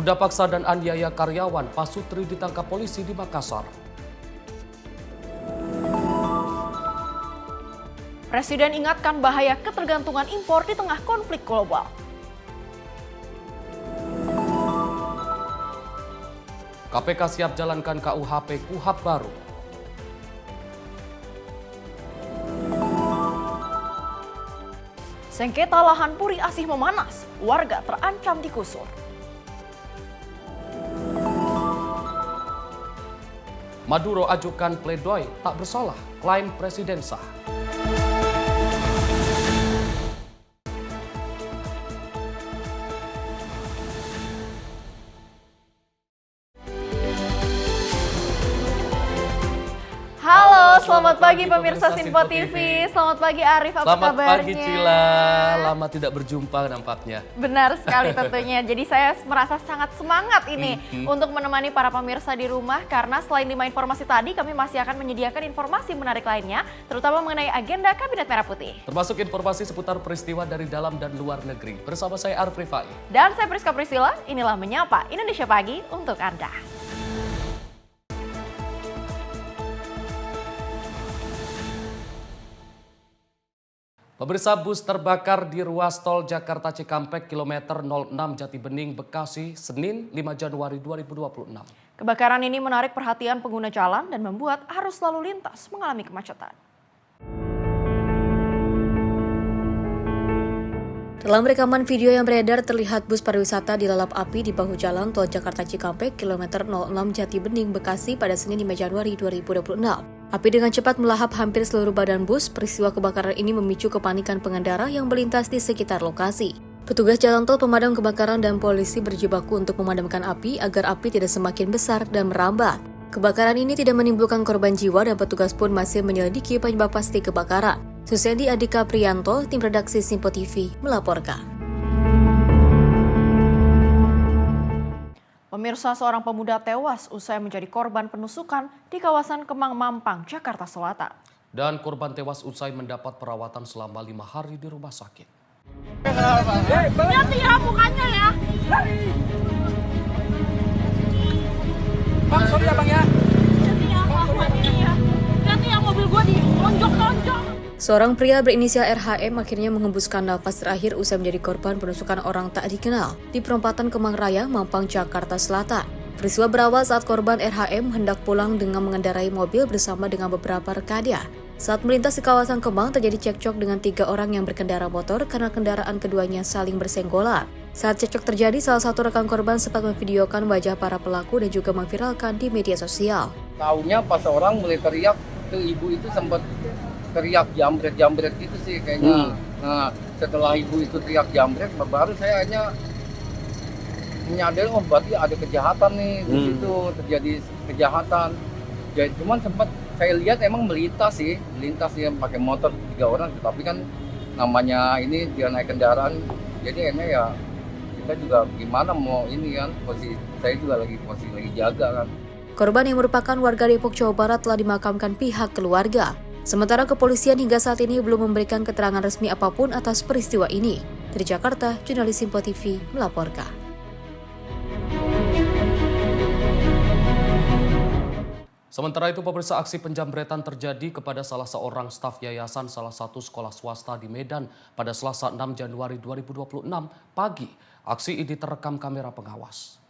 Muda paksa dan aniaya karyawan, Pasutri ditangkap polisi di Makassar. Presiden ingatkan bahaya ketergantungan impor di tengah konflik global. KPK siap jalankan KUHP KUHAP baru. Sengketa lahan Puri Asih memanas, warga terancam digusur. Maduro ajukan pledoi tak bersalah, klaim presiden sah. Halo, selamat pagi pemirsa Simpo TV. Selamat pagi Arif, apa Selamat kabarnya? pagi Cila, lama tidak berjumpa nampaknya. Benar sekali tentunya. Jadi saya merasa sangat semangat ini untuk menemani para pemirsa di rumah karena selain 5 informasi tadi kami masih akan menyediakan informasi menarik lainnya, terutama mengenai agenda Kabinet Merah Putih. Termasuk informasi seputar peristiwa dari dalam dan luar negeri. Bersama saya Arif Rifai. Dan saya Priska Priscilla, inilah Menyapa Indonesia Pagi untuk Anda. Pemirsa, bus terbakar di ruas tol Jakarta Cikampek kilometer 06 Jatibening, Bekasi, Senin 5 Januari 2026. Kebakaran ini menarik perhatian pengguna jalan dan membuat arus lalu lintas mengalami kemacetan. Dalam rekaman video yang beredar terlihat bus pariwisata dilalap api di bahu jalan tol Jakarta Cikampek kilometer 06 Jatibening, Bekasi pada Senin 5 Januari 2026. Api dengan cepat melahap hampir seluruh badan bus. Peristiwa kebakaran ini memicu kepanikan pengendara yang melintas di sekitar lokasi. Petugas jalan tol, pemadam kebakaran, dan polisi berjibaku untuk memadamkan api agar api tidak semakin besar dan merambat. Kebakaran ini tidak menimbulkan korban jiwa dan petugas pun masih menyelidiki penyebab pasti kebakaran. Susendi Adika Priyanto, tim redaksi Simpo TV, melaporkan. Pemirsa, seorang pemuda tewas usai menjadi korban penusukan di kawasan Kemang Mampang, Jakarta Selatan. Dan korban tewas usai mendapat perawatan selama 5 hari di rumah sakit. Lihat ya mukanya ya. Bang, sorry ya bang ya. Lihat ya kelakuannya ya. Lihat ya mobil gua dilonjok-lonjok. Seorang pria berinisial RHM akhirnya menghembuskan nafas terakhir usai menjadi korban penusukan orang tak dikenal di perempatan Kemang Raya, Mampang, Jakarta Selatan. Peristiwa berawal saat korban RHM hendak pulang dengan mengendarai mobil bersama dengan beberapa rekannya. Saat melintas di kawasan Kemang terjadi cekcok dengan 3 orang yang berkendara motor karena kendaraan keduanya saling bersenggolan. Saat cekcok terjadi, salah satu rekan korban sempat memvideokan wajah para pelaku dan juga memviralkan di media sosial. Taunya pas orang mulai teriak, tuh ibu itu sempat teriak jambret gitu sih kayaknya. Nah, setelah ibu itu teriak jambret, baru saya hanya menyadari, oh berarti ada kejahatan nih di situ, terjadi kejahatan. Jadi cuman sempat saya lihat emang melintas ya pakai motor 3 orang, tapi kan namanya ini dia naik kendaraan, jadi enak ya kita juga gimana mau ini kan, posisi saya juga lagi jaga kan. Korban yang merupakan warga Depok, Jawa Barat telah dimakamkan pihak keluarga. Sementara kepolisian hingga saat ini belum memberikan keterangan resmi apapun atas peristiwa ini. Dari Jakarta, jurnalis Simpo TV melaporkan. Sementara itu, pemirsa, aksi penjambretan terjadi kepada salah seorang staf yayasan salah satu sekolah swasta di Medan pada Selasa 6 Januari 2026 pagi. Aksi ini terekam kamera pengawas.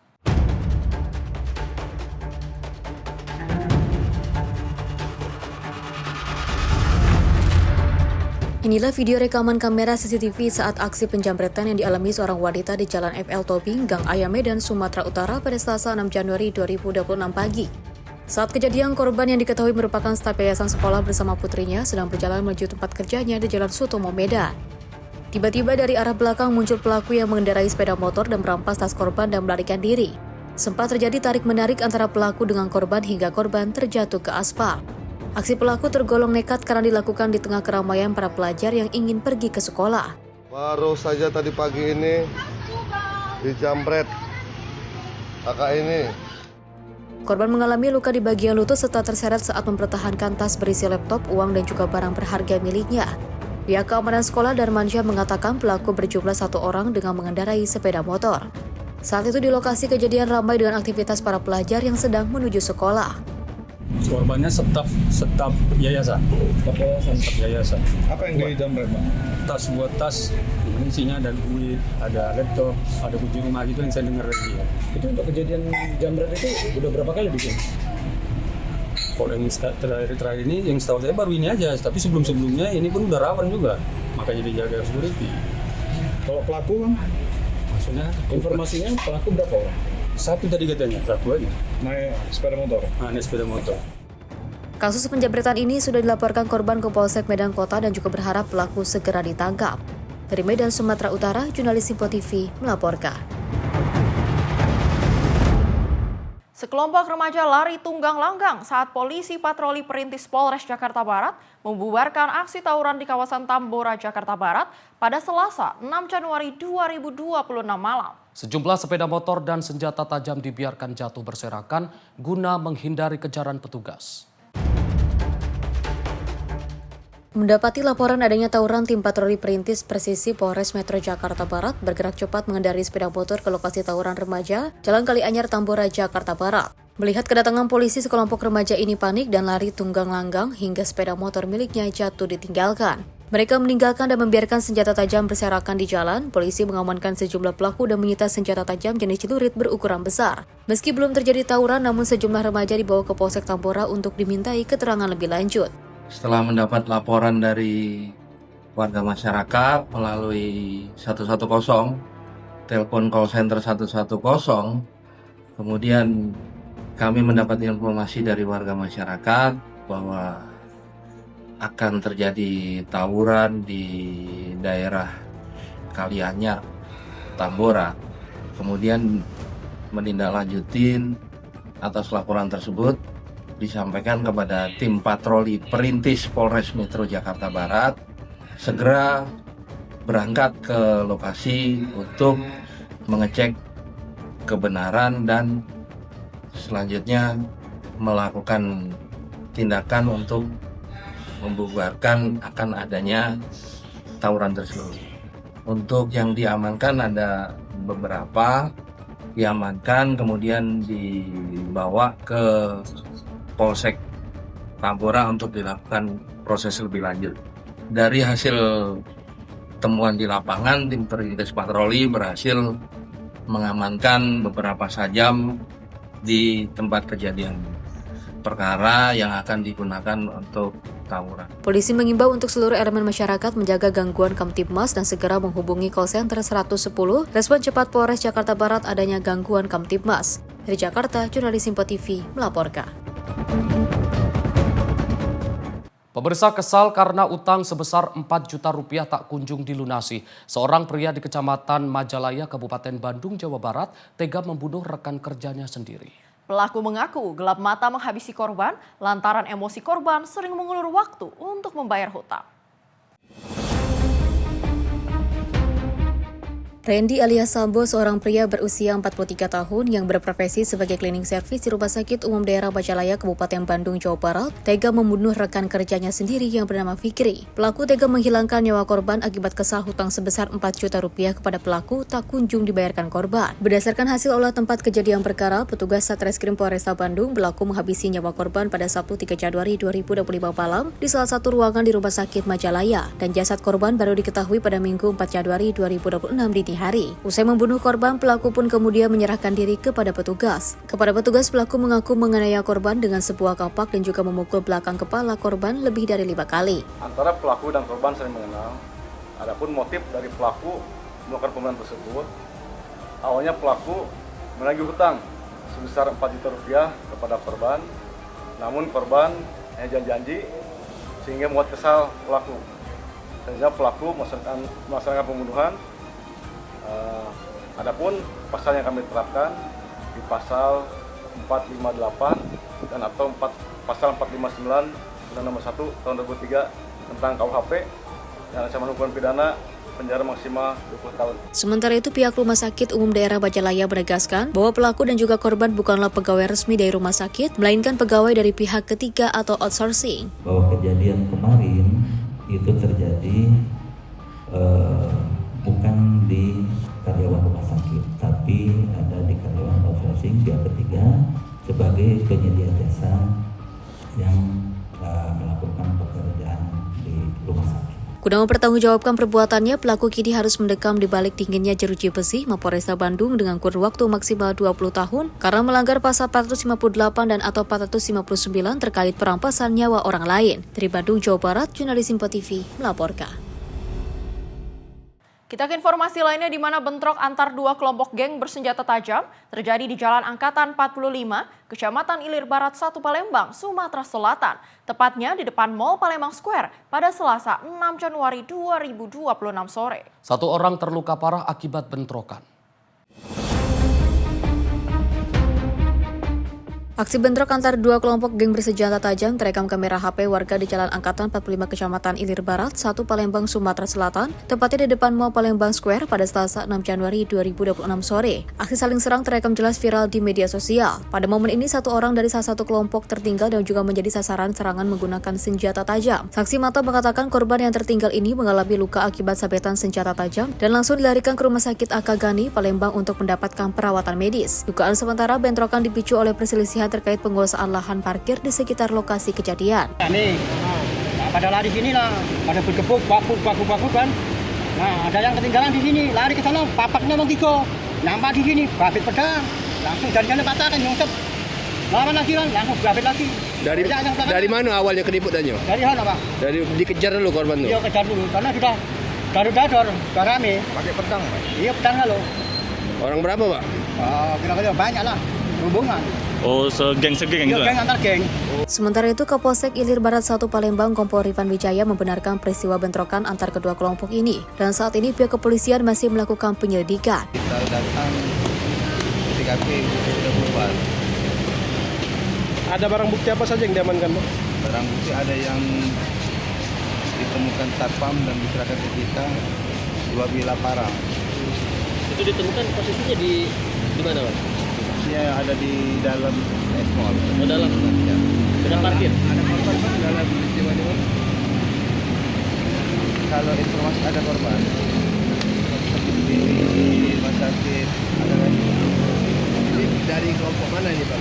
Inilah video rekaman kamera CCTV saat aksi penjambretan yang dialami seorang wanita di Jalan FL Tobing, Gang Ayam, Medan, Sumatera Utara pada Selasa 6 Januari 2026 pagi. Saat kejadian, korban yang diketahui merupakan staf yayasan sekolah bersama putrinya sedang berjalan menuju tempat kerjanya di Jalan Sutomo, Medan. Tiba-tiba dari arah belakang muncul pelaku yang mengendarai sepeda motor dan merampas tas korban dan melarikan diri. Sempat terjadi tarik-menarik antara pelaku dengan korban hingga korban terjatuh ke aspal. Aksi pelaku tergolong nekat karena dilakukan di tengah keramaian para pelajar yang ingin pergi ke sekolah. Baru saja tadi pagi ini dijambret kakak ini. Korban mengalami luka di bagian lutut serta terseret saat mempertahankan tas berisi laptop, uang, dan juga barang berharga miliknya. Pihak keamanan sekolah Darmansyah mengatakan pelaku berjumlah 1 orang dengan mengendarai sepeda motor. Saat itu di lokasi kejadian ramai dengan aktivitas para pelajar yang sedang menuju sekolah. Korbannya staf yayasan. Staf yayasan. Apa yang dijamret, Pak? Buat tas, isinya ada duit, ada laptop, ada kunci rumah gitu yang saya dengar dari dia. Itu untuk kejadian jamret itu udah berapa kali bikin? Kalau yang terakhir ini, yang setahu saya baru ini aja. Tapi sebelumnya ini pun udah rawan juga. Makanya dijaga security. Kalau pelaku, Bang? Maksudnya, Informasinya pelaku berapa orang? satu tadi katanya, satu aja. Naik sepeda motor? Naik sepeda motor. Kasus penjamretan ini sudah dilaporkan korban ke Polsek Medan Kota dan juga berharap pelaku segera ditangkap. Dari Medan, Sumatera Utara, jurnalis Simpo TV melaporkan. Sekelompok remaja lari tunggang langgang saat polisi patroli perintis Polres Jakarta Barat membubarkan aksi tawuran di kawasan Tambora, Jakarta Barat pada Selasa 6 Januari 2026 malam. Sejumlah sepeda motor dan senjata tajam dibiarkan jatuh berserakan guna menghindari kejaran petugas. Mendapati laporan adanya tawuran, tim patroli perintis presisi Polres Metro Jakarta Barat bergerak cepat mengendarai sepeda motor ke lokasi tawuran remaja Jalan Kalianyar, Tambora, Jakarta Barat. Melihat kedatangan polisi, sekelompok remaja ini panik dan lari tunggang langgang hingga sepeda motor miliknya jatuh ditinggalkan. Mereka meninggalkan dan membiarkan senjata tajam berserakan di jalan. Polisi mengamankan sejumlah pelaku dan menyita senjata tajam jenis celurit berukuran besar. Meski belum terjadi tawuran, namun sejumlah remaja dibawa ke Polsek Tambora untuk dimintai keterangan lebih lanjut. Setelah mendapat laporan dari warga masyarakat melalui 110, telepon call center 110, kemudian kami mendapat informasi dari warga masyarakat bahwa akan terjadi tawuran di daerah Kalianyar, Tambora. Kemudian menindaklanjutin atas laporan tersebut disampaikan kepada tim patroli perintis Polres Metro Jakarta Barat segera berangkat ke lokasi untuk mengecek kebenaran dan selanjutnya melakukan tindakan untuk membubarkan akan adanya tawuran tersebut. Untuk yang diamankan ada beberapa diamankan kemudian dibawa ke Polsek Tambora untuk dilakukan proses lebih lanjut. Dari hasil temuan di lapangan, tim perintis patroli berhasil mengamankan beberapa sajam di tempat kejadian perkara yang akan digunakan untuk tawuran. Polisi mengimbau untuk seluruh elemen masyarakat menjaga gangguan Kamtibmas dan segera menghubungi call center 110 respon cepat Polres Jakarta Barat adanya gangguan Kamtibmas. Dari Jakarta, jurnalis Simpo TV melaporkan. Pemirsa kesal karena utang sebesar 4 juta rupiah tak kunjung dilunasi. Seorang pria di Kecamatan Majalaya, Kabupaten Bandung, Jawa Barat, tega membunuh rekan kerjanya sendiri. Pelaku mengaku gelap mata menghabisi korban lantaran emosi korban sering mengulur waktu untuk membayar hutang. Randy alias Sambo, seorang pria berusia 43 tahun yang berprofesi sebagai cleaning service di Rumah Sakit Umum Daerah Majalaya, Kabupaten Bandung, Jawa Barat, tega membunuh rekan kerjanya sendiri yang bernama Fikri. Pelaku tega menghilangkan nyawa korban akibat kesal hutang sebesar 4 juta rupiah kepada pelaku tak kunjung dibayarkan korban. Berdasarkan hasil olah tempat kejadian perkara, petugas Satreskrim Polresta Bandung pelaku menghabisi nyawa korban pada Sabtu 3 Januari 2025 malam di salah satu ruangan di Rumah Sakit Majalaya, dan jasad korban baru diketahui pada Minggu 4 Januari 2026 dini hari. Usai membunuh korban, pelaku pun kemudian menyerahkan diri kepada petugas. Kepada petugas, pelaku mengaku menganiaya korban dengan sebuah kapak dan juga memukul belakang kepala korban lebih dari 5 kali. Antara pelaku dan korban saling mengenal. Adapun motif dari pelaku melakukan pembunuhan tersebut, awalnya pelaku menagih hutang sebesar 4 juta rupiah kepada korban. Namun korban hanya janji sehingga membuat kesal pelaku. Sehingga pelaku melaksanakan pembunuhan. Adapun pasal yang kami terapkan di pasal 458 dan atau pasal 459 Undang-Undang Nomor 1 Tahun 2003 tentang KUHP dan ancaman hukuman pidana penjara maksimal 20 tahun. Sementara itu, pihak Rumah Sakit Umum Daerah Majalaya menegaskan bahwa pelaku dan juga korban bukanlah pegawai resmi dari rumah sakit, melainkan pegawai dari pihak ketiga atau outsourcing. Bahwa kejadian kemarin itu terjadi bukan di karyawan rumah sakit, tapi ada di karyawan outsourcing pihak ketiga sebagai penyedia jasa yang melakukan pekerjaan di rumah sakit. Guna mempertanggungjawabkan perbuatannya, pelaku kini harus mendekam di balik dinginnya jeruji besi Mapolresta Bandung dengan kurun waktu maksimal 20 tahun karena melanggar pasal 458 dan atau 459 terkait perampasan nyawa orang lain. Dari Bandung, Jawa Barat, jurnalis Simpo TV melaporkan. Kita ke informasi lainnya di mana bentrok antar dua kelompok geng bersenjata tajam terjadi di Jalan Angkatan 45, Kecamatan Ilir Barat 1 Palembang, Sumatera Selatan. Tepatnya di depan Mall Palembang Square pada Selasa 6 Januari 2026 sore. 1 orang terluka parah akibat bentrokan. Aksi bentrok antar dua kelompok geng bersenjata tajam terekam kamera HP warga di Jalan Angkatan 45 Kecamatan Ilir Barat 1 Palembang, Sumatera Selatan, tepatnya di depan Mall Palembang Square pada Selasa 6 Januari 2026 sore. Aksi saling serang terekam jelas viral di media sosial. Pada momen ini 1 orang dari salah satu kelompok tertinggal dan juga menjadi sasaran serangan menggunakan senjata tajam. Saksi mata mengatakan korban yang tertinggal ini mengalami luka akibat sabetan senjata tajam dan langsung dilarikan ke Rumah Sakit AK Gani, Palembang untuk mendapatkan perawatan medis. Dugaan sementara bentrokan dipicu oleh perselisihan terkait penguasaan lahan parkir di sekitar lokasi kejadian. Nih, pada lari sini lah, pada bergebuk, baku kan. Nah, ada yang ketinggalan di sini, lari ke sana, papaknya mau tigo, nampak di sini, babit pedang, langsung jaringannya patah kan, nyungsep. Lawan lagi kan, langsung babit lagi. Dari mana awalnya keributannya? Dari mana Pak? Dari dikejar dulu korban tuh? Iya, kejar dulu, karena sudah dador, sudah rame. Pakai pedang Pak? Iya, pedang halo. Orang berapa Pak? Kira-kira banyak lah, hubungan. Oh, segeng gitu Geng antar geng. Sementara itu, Kapolsek Ilir Barat 1 Palembang Kompol Rifan Wijaya membenarkan peristiwa bentrokan antar kedua kelompok ini. Dan saat ini pihak kepolisian masih melakukan penyelidikan. Kita datang di TKP sudah bubar. Ada barang bukti apa saja yang diamankan Pak? Barang bukti ada yang ditemukan satpam dan diserahkan ke kita 2 bilah parang. Itu ditemukan posisinya di mana Pak? Posisinya ada di dalam mall. Oh, dalam? Ya. Sudah parkir? Ada korban Pak dalam peristiwa ini Pak? Kalau informasi ada korban di rumah sakit ada lagi. Ini dari kelompok mana ini Pak?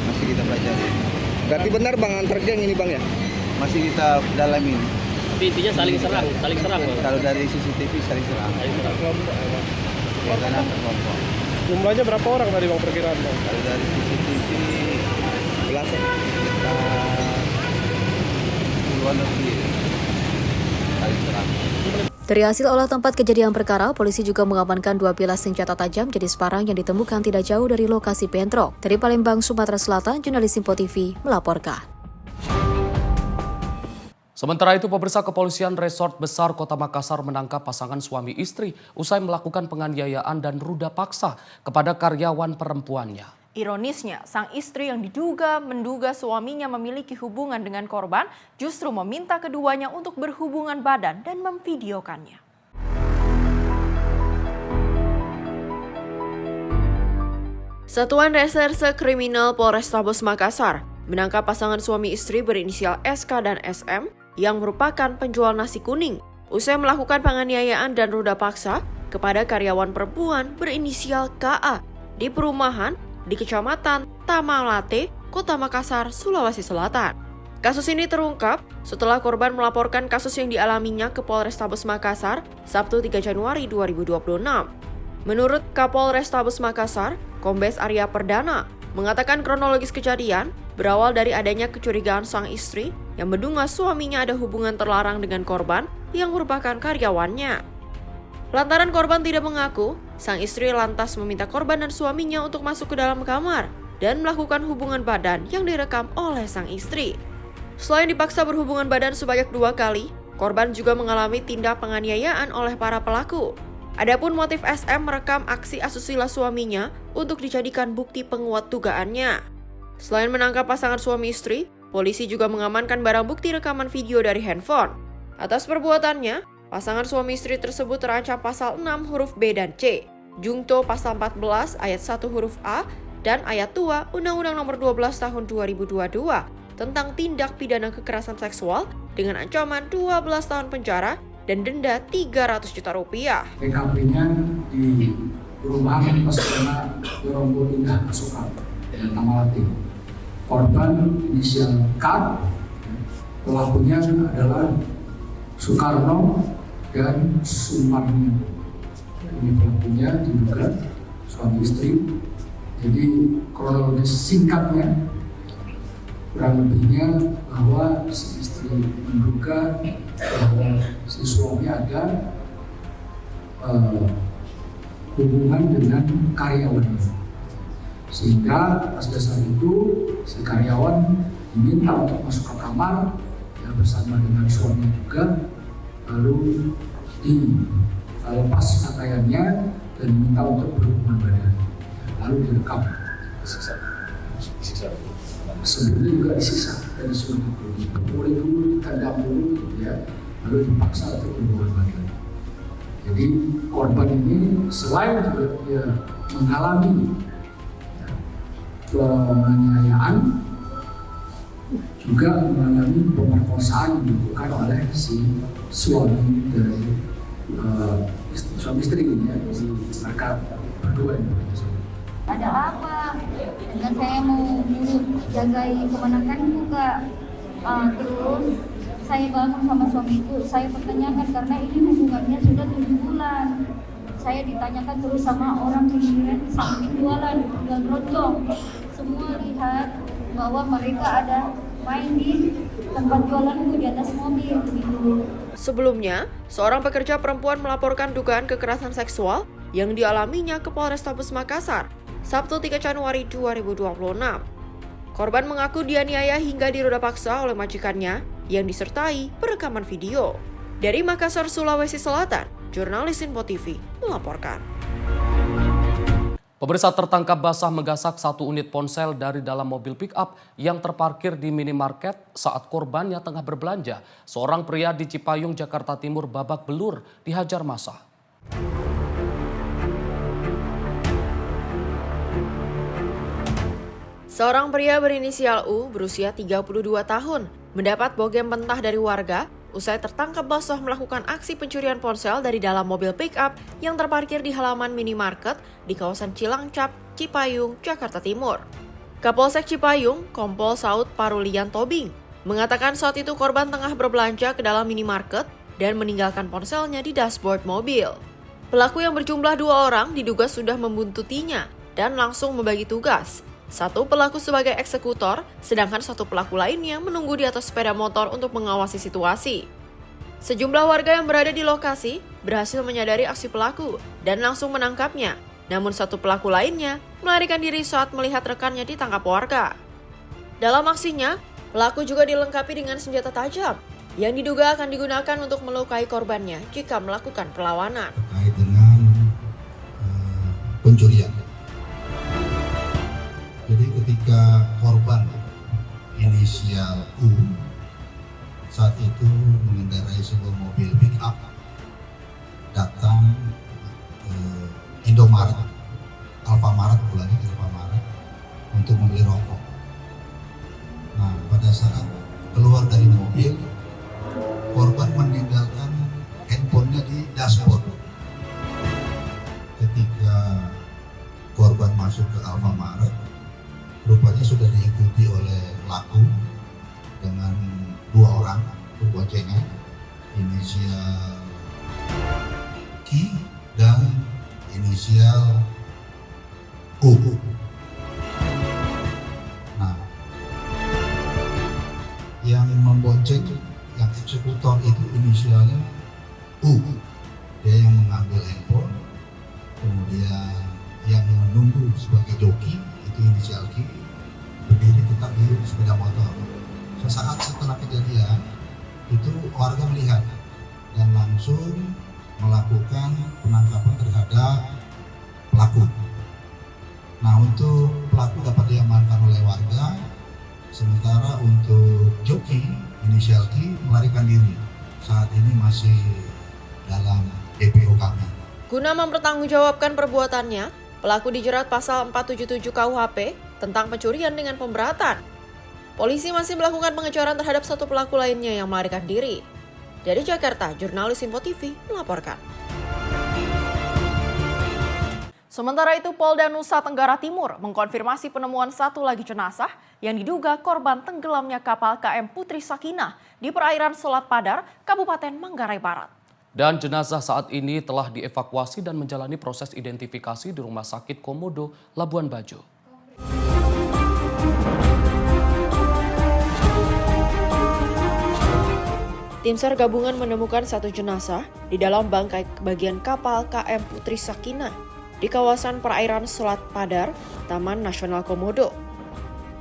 Masih kita pelajari. Berarti benar Bang antar geng ini Bang ya? Masih kita dalamin. Tapi intinya saling serang Bang? Kalau dari CCTV saling serang. Kelompok ya Bang? Karena kelompok. Jumlahnya berapa orang tadi Bang perkiraan Bang? Kalau dari CCTV belasan kita puluhan lebih saling serang. Dari hasil olah tempat kejadian perkara, polisi juga mengamankan 2 bilah senjata tajam jenis parang yang ditemukan tidak jauh dari lokasi bentrok. Dari Palembang, Sumatera Selatan, jurnalis Simpo TV melaporkan. Sementara itu, pemirsa, kepolisian Resort Besar Kota Makassar menangkap pasangan suami istri usai melakukan penganiayaan dan ruda paksa kepada karyawan perempuannya. Ironisnya, sang istri yang menduga suaminya memiliki hubungan dengan korban justru meminta keduanya untuk berhubungan badan dan memvideokannya. Satuan Reserse Kriminal Polrestabes Makassar menangkap pasangan suami istri berinisial SK dan SM yang merupakan penjual nasi kuning usai melakukan penganiayaan dan ruda paksa kepada karyawan perempuan berinisial KA di perumahan di Kecamatan Tamalate, Kota Makassar, Sulawesi Selatan. Kasus ini terungkap setelah korban melaporkan kasus yang dialaminya ke Polrestabes Makassar Sabtu 3 Januari 2026. Menurut Kapolrestabes Makassar, Kombes Arya Perdana mengatakan kronologis kejadian berawal dari adanya kecurigaan sang istri yang menduga suaminya ada hubungan terlarang dengan korban yang merupakan karyawannya. Lantaran korban tidak mengaku, sang istri lantas meminta korban dan suaminya untuk masuk ke dalam kamar dan melakukan hubungan badan yang direkam oleh sang istri. Selain dipaksa berhubungan badan sebanyak 2 kali, korban juga mengalami tindak penganiayaan oleh para pelaku. Adapun motif SM merekam aksi asusila suaminya untuk dijadikan bukti penguat dugaannya. Selain menangkap pasangan suami istri, polisi juga mengamankan barang bukti rekaman video dari handphone. Atas perbuatannya, pasangan suami istri tersebut terancam pasal 6 huruf B dan C, Jungto pasal 14 ayat 1 huruf A, dan ayat 2 Undang-Undang Nomor 12 Tahun 2022 tentang tindak pidana kekerasan seksual dengan ancaman 12 tahun penjara dan denda 300 juta rupiah. TKP-nya di perumahan Pesona Yoronggo Indah Sukar dan Tamalate. Korban inisial K, pelakunya adalah Soekarno dan Sumarni. Ini pelakunya diduga suami istri. Jadi kronologis singkatnya kurang lebihnya bahwa si istri menduga bahwa si suami ada hubungan dengan karyawannya. Sehingga atas dasar itu si karyawan diminta untuk masuk ke kamar ya, bersama dengan suami juga, lalu dilepas pakaiannya dan diminta untuk berhubungan badan, lalu direkam. Sebelumnya juga disiksa dari suami itu, dipukuli dulu, ditendang dulu, gitu ya, lalu dipaksa untuk berhubungan badan. Jadi korban ini selain juga dia mengalami penganiayaan, juga mengalami pemerkosaan yang dilakukan oleh si suami dari suami istri ini ya, si mereka berdua ini. Ada apa? Dan saya mau jagai kemenangan juga. Terus saya bangun sama suamiku, saya pertanyakan karena ini hubungannya sudah 7 bulan. Saya ditanyakan terus sama orang yang samping jualan ronjong. Semua lihat bahwa mereka ada main di tempat jualanku di atas mobil begitu. Sebelumnya, seorang pekerja perempuan melaporkan dugaan kekerasan seksual yang dialaminya ke Polrestabes Makassar, Sabtu 3 Januari 2026. Korban mengaku dianiaya hingga diruda paksa oleh majikannya yang disertai perekaman video. Dari Makassar, Sulawesi Selatan, jurnalis Info TV melaporkan. Pemirsa, tertangkap basah menggasak satu unit ponsel dari dalam mobil pick-up yang terparkir di minimarket saat korbannya tengah berbelanja. Seorang pria di Cipayung, Jakarta Timur babak belur dihajar massa. Seorang pria berinisial U berusia 32 tahun mendapat bogem mentah dari warga usai tertangkap basah melakukan aksi pencurian ponsel dari dalam mobil pick-up yang terparkir di halaman minimarket di kawasan Cilangcap, Cipayung, Jakarta Timur. Kapolsek Cipayung, Kompol Saud Parulian Tobing, mengatakan saat itu korban tengah berbelanja ke dalam minimarket dan meninggalkan ponselnya di dashboard mobil. Pelaku yang berjumlah 2 orang diduga sudah membuntutinya dan langsung membagi tugas. Satu pelaku sebagai eksekutor, sedangkan satu pelaku lainnya menunggu di atas sepeda motor untuk mengawasi situasi. Sejumlah warga yang berada di lokasi berhasil menyadari aksi pelaku dan langsung menangkapnya. Namun satu pelaku lainnya melarikan diri saat melihat rekannya ditangkap warga. Dalam aksinya, pelaku juga dilengkapi dengan senjata tajam yang diduga akan digunakan untuk melukai korbannya jika melakukan perlawanan. Terkait dengan pencurian. Jadi ketika korban inisial U saat itu mengendarai sebuah mobil pick up datang ke Indomaret, Alfamaret untuk membeli rokok. Nah, pada saat keluar dari mobil, korban meninggalkan handphonenya di dashboard. Ketika korban masuk ke Alfamaret, rupanya sudah diikuti oleh pelaku dengan 2 orang berboncengan, inisial Ki dan inisial U. Nah, yang membonceng, yang eksekutor itu inisialnya U. Dia yang mengambil handphone, kemudian yang menunggu sebagai joki itu inisial Ki, berdiri tetap di sepeda motor. Sesaat setelah kejadian itu warga melihat dan langsung melakukan penangkapan terhadap pelaku. Nah, untuk pelaku dapat diamankan oleh warga, sementara untuk joki inisial Ki melarikan diri. Saat ini masih dalam DPO kami. Guna mempertanggungjawabkan perbuatannya, pelaku dijerat pasal 477 KUHP tentang pencurian dengan pemberatan. Polisi masih melakukan pengejaran terhadap satu pelaku lainnya yang melarikan diri. Dari Jakarta, jurnalis Info TV melaporkan. Sementara itu, Polda Nusa Tenggara Timur mengkonfirmasi penemuan satu lagi jenazah yang diduga korban tenggelamnya kapal KM Putri Sakinah di perairan Selat Padar, Kabupaten Manggarai Barat. Dan jenazah saat ini telah dievakuasi dan menjalani proses identifikasi di Rumah Sakit Komodo, Labuan Bajo. Tim SAR gabungan menemukan satu jenazah di dalam bangkai bagian kapal KM Putri Sakinah di kawasan perairan Selat Padar, Taman Nasional Komodo.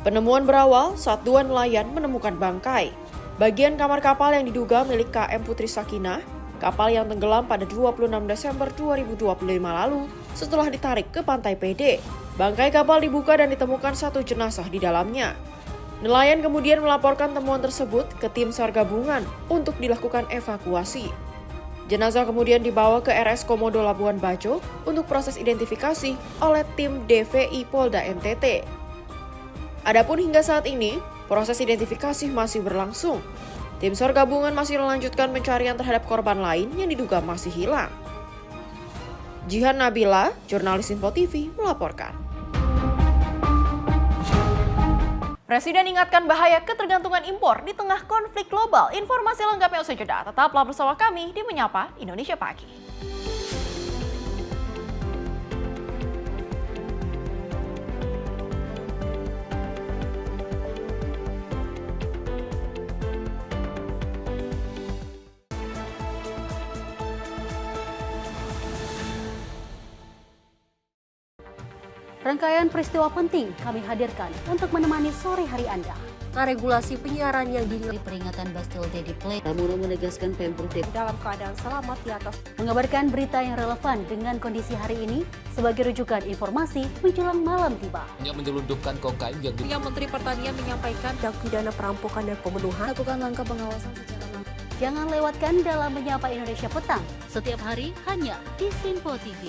Penemuan berawal saat dua nelayan menemukan bangkai. Bagian kamar kapal yang diduga milik KM Putri Sakinah, kapal yang tenggelam pada 26 Desember 2025 lalu setelah ditarik ke pantai PD. Bangkai kapal dibuka dan ditemukan satu jenazah di dalamnya. Nelayan kemudian melaporkan temuan tersebut ke tim SAR gabungan untuk dilakukan evakuasi. Jenazah kemudian dibawa ke RS Komodo Labuan Bajo untuk proses identifikasi oleh tim DVI Polda NTT. Adapun hingga saat ini, proses identifikasi masih berlangsung. Tim SAR gabungan masih melanjutkan pencarian terhadap korban lain yang diduga masih hilang. Jihan Nabila, jurnalis Info TV, melaporkan. Presiden ingatkan bahaya ketergantungan impor di tengah konflik global. Informasi lengkapnya usai jeda. Tetaplah bersama kami di Menyapa Indonesia Pagi. Rangkaian peristiwa penting kami hadirkan untuk menemani sore hari Anda. Regulasi penyiaran yang dinilai peringatan Bastille Day di Play. Pramono menegaskan Pemprov DKI Dalam keadaan selamat di atas. Mengabarkan berita yang relevan dengan kondisi hari ini sebagai rujukan informasi menjelang malam tiba. Yang menyelundupkan kokain yang Menteri Pertanian menyampaikan tindak pidana perampokan dan pembunuhan. Lakukan langkah pengawasan secara langsung. Jangan lewatkan dalam Menyapa Indonesia Petang setiap hari hanya di Sinpo TV.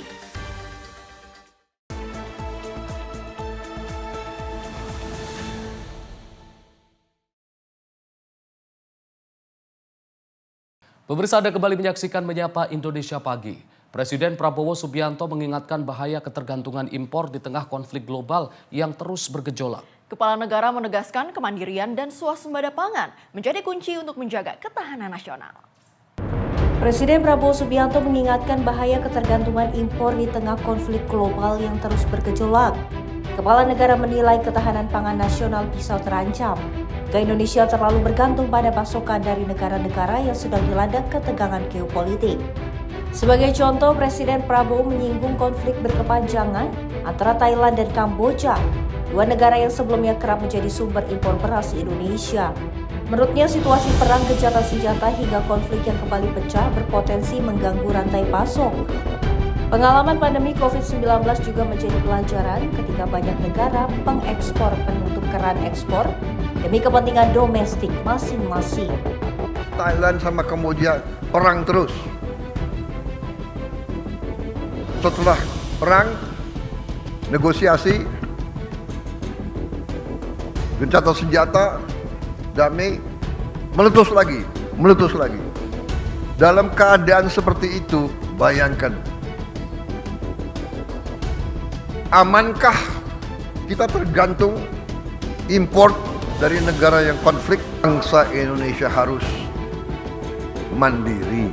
Pemirsa, Anda kembali menyaksikan Menyapa Indonesia Pagi. Presiden Prabowo Subianto mengingatkan bahaya ketergantungan impor di tengah konflik global yang terus bergejolak. Kepala negara menegaskan kemandirian dan swasembada pangan menjadi kunci untuk menjaga ketahanan nasional. Presiden Prabowo Subianto mengingatkan bahaya ketergantungan impor di tengah konflik global yang terus bergejolak. Kepala negara menilai ketahanan pangan nasional bisa terancam. Indonesia terlalu bergantung pada pasokan dari negara-negara yang sedang dilanda ketegangan geopolitik. Sebagai contoh, Presiden Prabowo menyinggung konflik berkepanjangan antara Thailand dan Kamboja, dua negara yang sebelumnya kerap menjadi sumber impor beras Indonesia. Menurutnya, situasi perang gencatan senjata hingga konflik yang kembali pecah berpotensi mengganggu rantai pasok. Pengalaman pandemi COVID-19 juga menjadi pelajaran ketika banyak negara pengekspor penutup keran ekspor demi kepentingan domestik masing-masing. Thailand sama Kamboja perang terus. Setelah perang, negosiasi, gencatan senjata, damai, meletus lagi. Dalam keadaan seperti itu, bayangkan, amankah kita tergantung impor dari negara yang konflik? Bangsa Indonesia harus mandiri.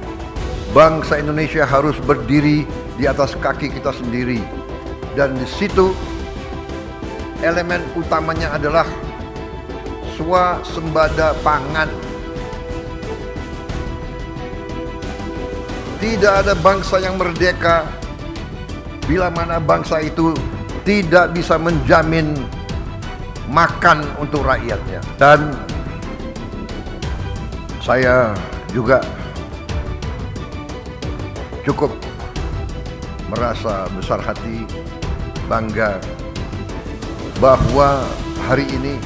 Bangsa Indonesia harus berdiri di atas kaki kita sendiri. Dan di situ elemen utamanya adalah swasembada pangan. Tidak ada bangsa yang merdeka bila mana bangsa itu tidak bisa menjamin makan untuk rakyatnya. Dan saya juga cukup merasa besar hati, bangga bahwa hari ini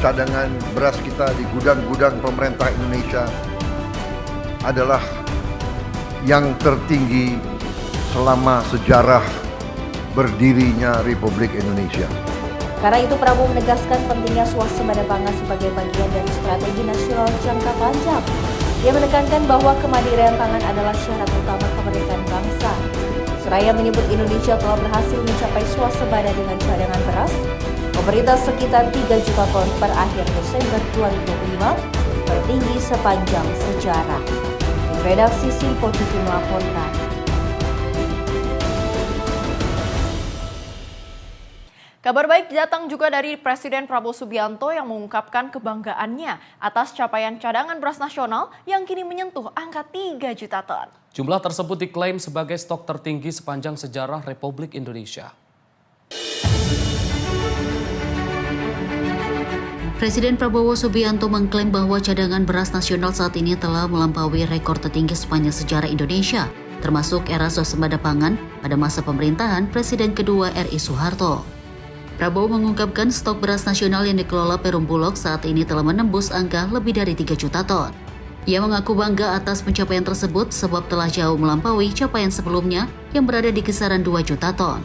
cadangan beras kita di gudang-gudang pemerintah Indonesia adalah yang tertinggi selama sejarah berdirinya Republik Indonesia. Karena itu Prabowo menegaskan pentingnya swasembada pangan sebagai bagian dari strategi nasional jangka panjang. Ia menekankan bahwa kemandirian pangan adalah syarat utama kemerdekaan bangsa. Seraya menyebut Indonesia telah berhasil mencapai swasembada dengan cadangan beras pemerintah sekitar 3 juta ton per akhir Desember 2025, tertinggi sepanjang sejarah. Redaksi Simpo TV melaporkan. Kabar baik datang juga dari Presiden Prabowo Subianto yang mengungkapkan kebanggaannya atas capaian cadangan beras nasional yang kini menyentuh angka 3 juta ton. Jumlah tersebut diklaim sebagai stok tertinggi sepanjang sejarah Republik Indonesia. Presiden Prabowo Subianto mengklaim bahwa cadangan beras nasional saat ini telah melampaui rekor tertinggi sepanjang sejarah Indonesia, termasuk era swasembada pangan pada masa pemerintahan Presiden kedua RI Soeharto. Prabowo mengungkapkan stok beras nasional yang dikelola Perum Bulog saat ini telah menembus angka lebih dari 3 juta ton. Ia mengaku bangga atas pencapaian tersebut sebab telah jauh melampaui capaian sebelumnya yang berada di kisaran 2 juta ton.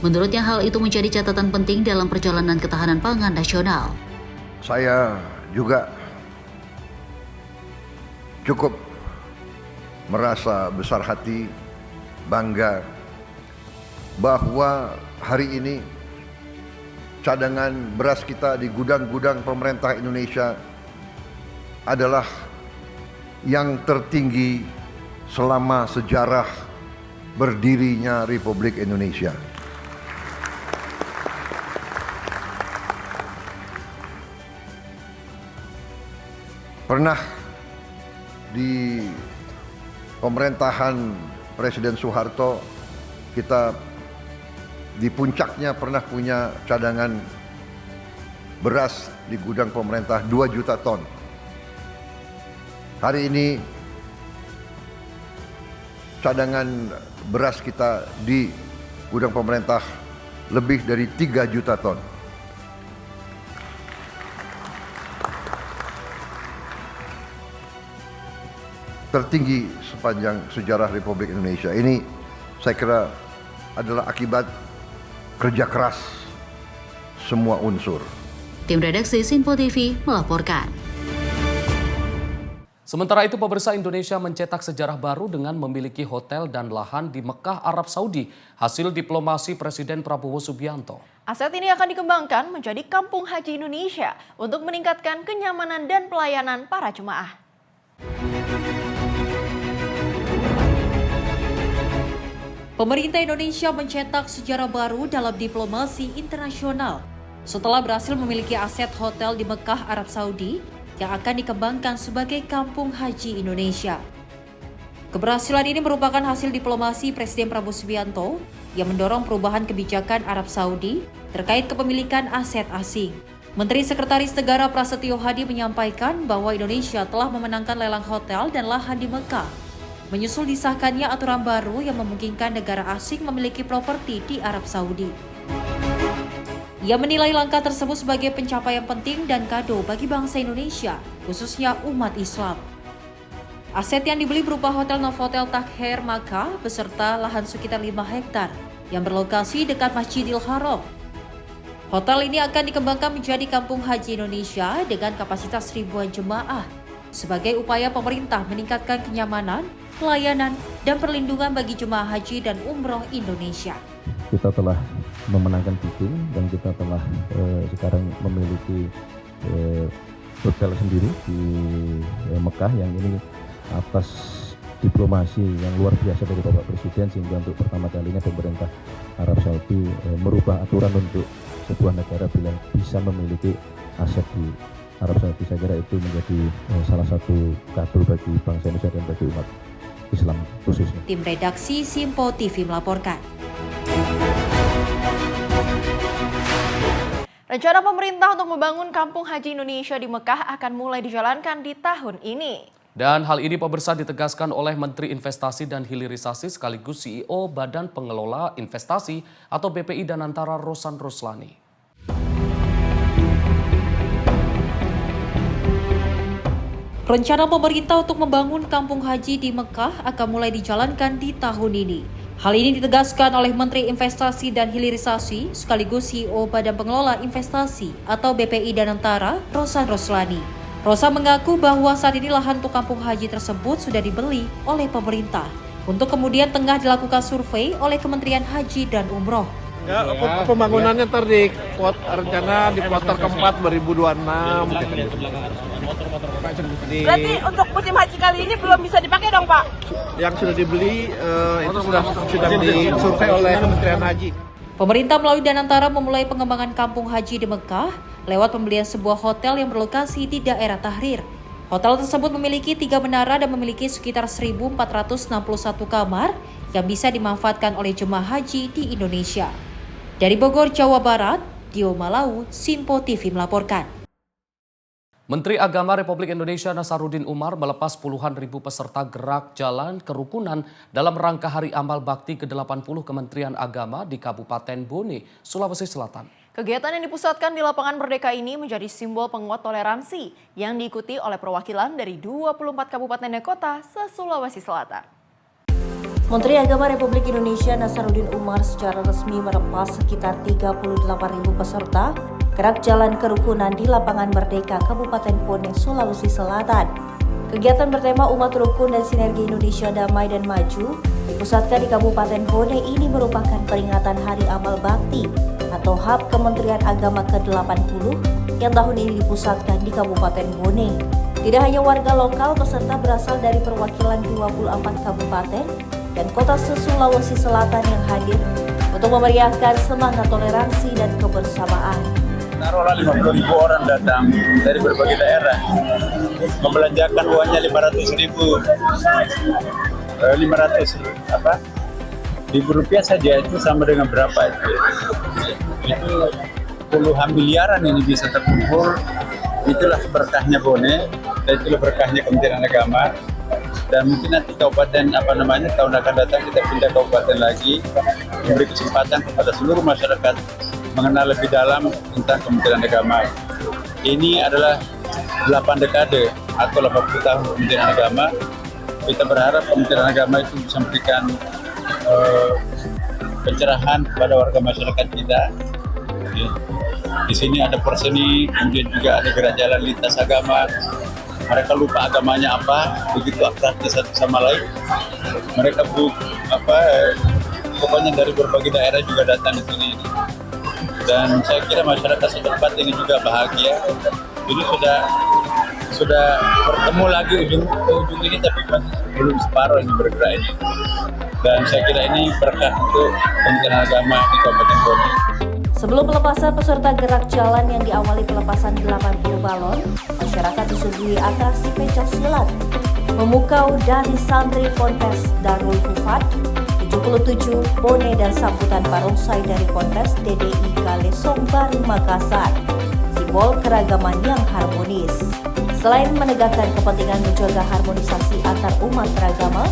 Menurutnya hal itu menjadi catatan penting dalam perjalanan ketahanan pangan nasional. Saya juga cukup merasa besar hati, bangga bahwa hari ini cadangan beras kita di gudang-gudang pemerintah Indonesia adalah yang tertinggi selama sejarah berdirinya Republik Indonesia. Pernah di pemerintahan Presiden Soeharto kita di puncaknya pernah punya cadangan beras di gudang pemerintah 2 juta ton. Hari ini cadangan beras kita di gudang pemerintah lebih dari 3 juta ton. Tertinggi sepanjang sejarah Republik Indonesia. Ini saya kira adalah akibat kerja keras semua unsur. Tim redaksi Simpo TV melaporkan. Sementara itu, pemirsa, Indonesia mencetak sejarah baru dengan memiliki hotel dan lahan di Mekah, Arab Saudi, hasil diplomasi Presiden Prabowo Subianto. Aset ini akan dikembangkan menjadi kampung haji Indonesia untuk meningkatkan kenyamanan dan pelayanan para jemaah. Pemerintah Indonesia mencetak sejarah baru dalam diplomasi internasional setelah berhasil memiliki aset hotel di Mekah, Arab Saudi yang akan dikembangkan sebagai kampung haji Indonesia. Keberhasilan ini merupakan hasil diplomasi Presiden Prabowo Subianto yang mendorong perubahan kebijakan Arab Saudi terkait kepemilikan aset asing. Menteri Sekretaris Negara Prasetyo Hadi menyampaikan bahwa Indonesia telah memenangkan lelang hotel dan lahan di Mekah, menyusul disahkannya aturan baru yang memungkinkan negara asing memiliki properti di Arab Saudi. Ia menilai langkah tersebut sebagai pencapaian penting dan kado bagi bangsa Indonesia, khususnya umat Islam. Aset yang dibeli berupa Hotel Novotel Takher Makkah beserta lahan sekitar 5 hektar yang berlokasi dekat Masjidil Haram. Hotel ini akan dikembangkan menjadi kampung haji Indonesia dengan kapasitas ribuan jemaah sebagai upaya pemerintah meningkatkan kenyamanan, pelayanan, dan perlindungan bagi jemaah haji dan umroh Indonesia. Kita telah memenangkan bidding dan kita telah sekarang memiliki hotel sendiri di Mekah yang ini atas diplomasi yang luar biasa dari Bapak Presiden, sehingga untuk pertama kalinya pemerintah Arab Saudi merubah aturan untuk sebuah negara bila bisa memiliki aset di Arab Saudi. Saya kira itu menjadi salah satu kado bagi bangsa Indonesia dan bagi umat Islam khususnya. Tim redaksi Simpo TV melaporkan. Rencana pemerintah untuk membangun kampung haji Indonesia di Mekah akan mulai dijalankan di tahun ini. Dan hal ini pemirsa ditegaskan oleh Menteri Investasi dan Hilirisasi sekaligus CEO Badan Pengelola Investasi atau BPI Danantara Rosan Roslani. Rencana pemerintah untuk membangun kampung haji di Mekah akan mulai dijalankan di tahun ini. Hal ini ditegaskan oleh Menteri Investasi dan Hilirisasi sekaligus CEO Badan Pengelola Investasi atau BPI Danantara Rosan Roslani. Rosa mengaku bahwa saat ini lahan untuk kampung haji tersebut sudah dibeli oleh pemerintah untuk kemudian tengah dilakukan survei oleh Kementerian Haji dan Umroh. Ya, pembangunannya ntar di rencana di kuartal keempat 2026. Berarti untuk musim haji kali ini belum bisa dipakai dong, Pak? Yang sudah dibeli itu sudah disurvei oleh Kementerian Haji. Pemerintah melalui Danantara memulai pengembangan kampung haji di Mekah lewat pembelian sebuah hotel yang berlokasi di daerah Tahrir. Hotel tersebut memiliki 3 menara dan memiliki sekitar 1.461 kamar yang bisa dimanfaatkan oleh jemaah haji di Indonesia. Dari Bogor, Jawa Barat, Dio Malau, Simpo TV melaporkan. Menteri Agama Republik Indonesia Nasaruddin Umar melepas puluhan ribu peserta gerak jalan kerukunan dalam rangka Hari Amal Bakti ke-80 Kementerian Agama di Kabupaten Bone, Sulawesi Selatan. Kegiatan yang dipusatkan di Lapangan Merdeka ini menjadi simbol penguat toleransi yang diikuti oleh perwakilan dari 24 kabupaten dan kota se-Sulawesi Selatan. Menteri Agama Republik Indonesia Nasaruddin Umar secara resmi melepas sekitar 38.000 peserta gerak jalan kerukunan di Lapangan Merdeka Kabupaten Bone, Sulawesi Selatan. Kegiatan bertema Umat Rukun dan Sinergi Indonesia Damai dan Maju dipusatkan di Kabupaten Bone ini merupakan peringatan Hari Amal Bakti atau HAB Kementerian Agama ke-80 yang tahun ini dipusatkan di Kabupaten Bone. Tidak hanya warga lokal, peserta berasal dari perwakilan 24 kabupaten dan kota se-Sulawesi Selatan yang hadir untuk memeriahkan semangat toleransi dan kebersamaan. Taruhlah 50.000 orang datang dari berbagai daerah, membelanjakan uangnya 500.000 rupiah saja, itu sama dengan berapa itu? Itu puluhan miliaran ini bisa terkumpul. Itulah berkahnya Bone, dan itulah berkahnya Kementerian Agama. Dan mungkin nanti kabupaten tahun akan datang kita pindah kabupaten lagi, memberi kesempatan kepada seluruh masyarakat mengenal lebih dalam tentang Kementerian Agama. Ini adalah 8 dekade atau 80 tahun Kementerian Agama. Kita berharap Kementerian Agama itu bisa memberikan pencerahan kepada warga masyarakat kita. Di sini ada perseni, kemudian juga ada gerak jalan lintas agama. Mereka lupa agamanya apa, begitu akrab satu sama lain. Mereka pokoknya dari berbagai daerah juga datang di sini. Dan saya kira masyarakat setempat ini juga bahagia. Ini sudah bertemu lagi ujung ini, tapi masih belum separuh ini bergerak ini. Dan saya kira ini berkah untuk Kementerian Agama di Kabupaten Bone. Sebelum pelepasan peserta gerak jalan yang diawali pelepasan 80 balon, masyarakat disuguhi atraksi pencak silat, memukau dari santri Ponpes Darul Hufat 77 Bone dan sambutan barongsai dari Ponpes DDI Galesong Baru Makassar, simbol keragaman yang harmonis. Selain menegakkan kepentingan menjaga harmonisasi antar umat beragama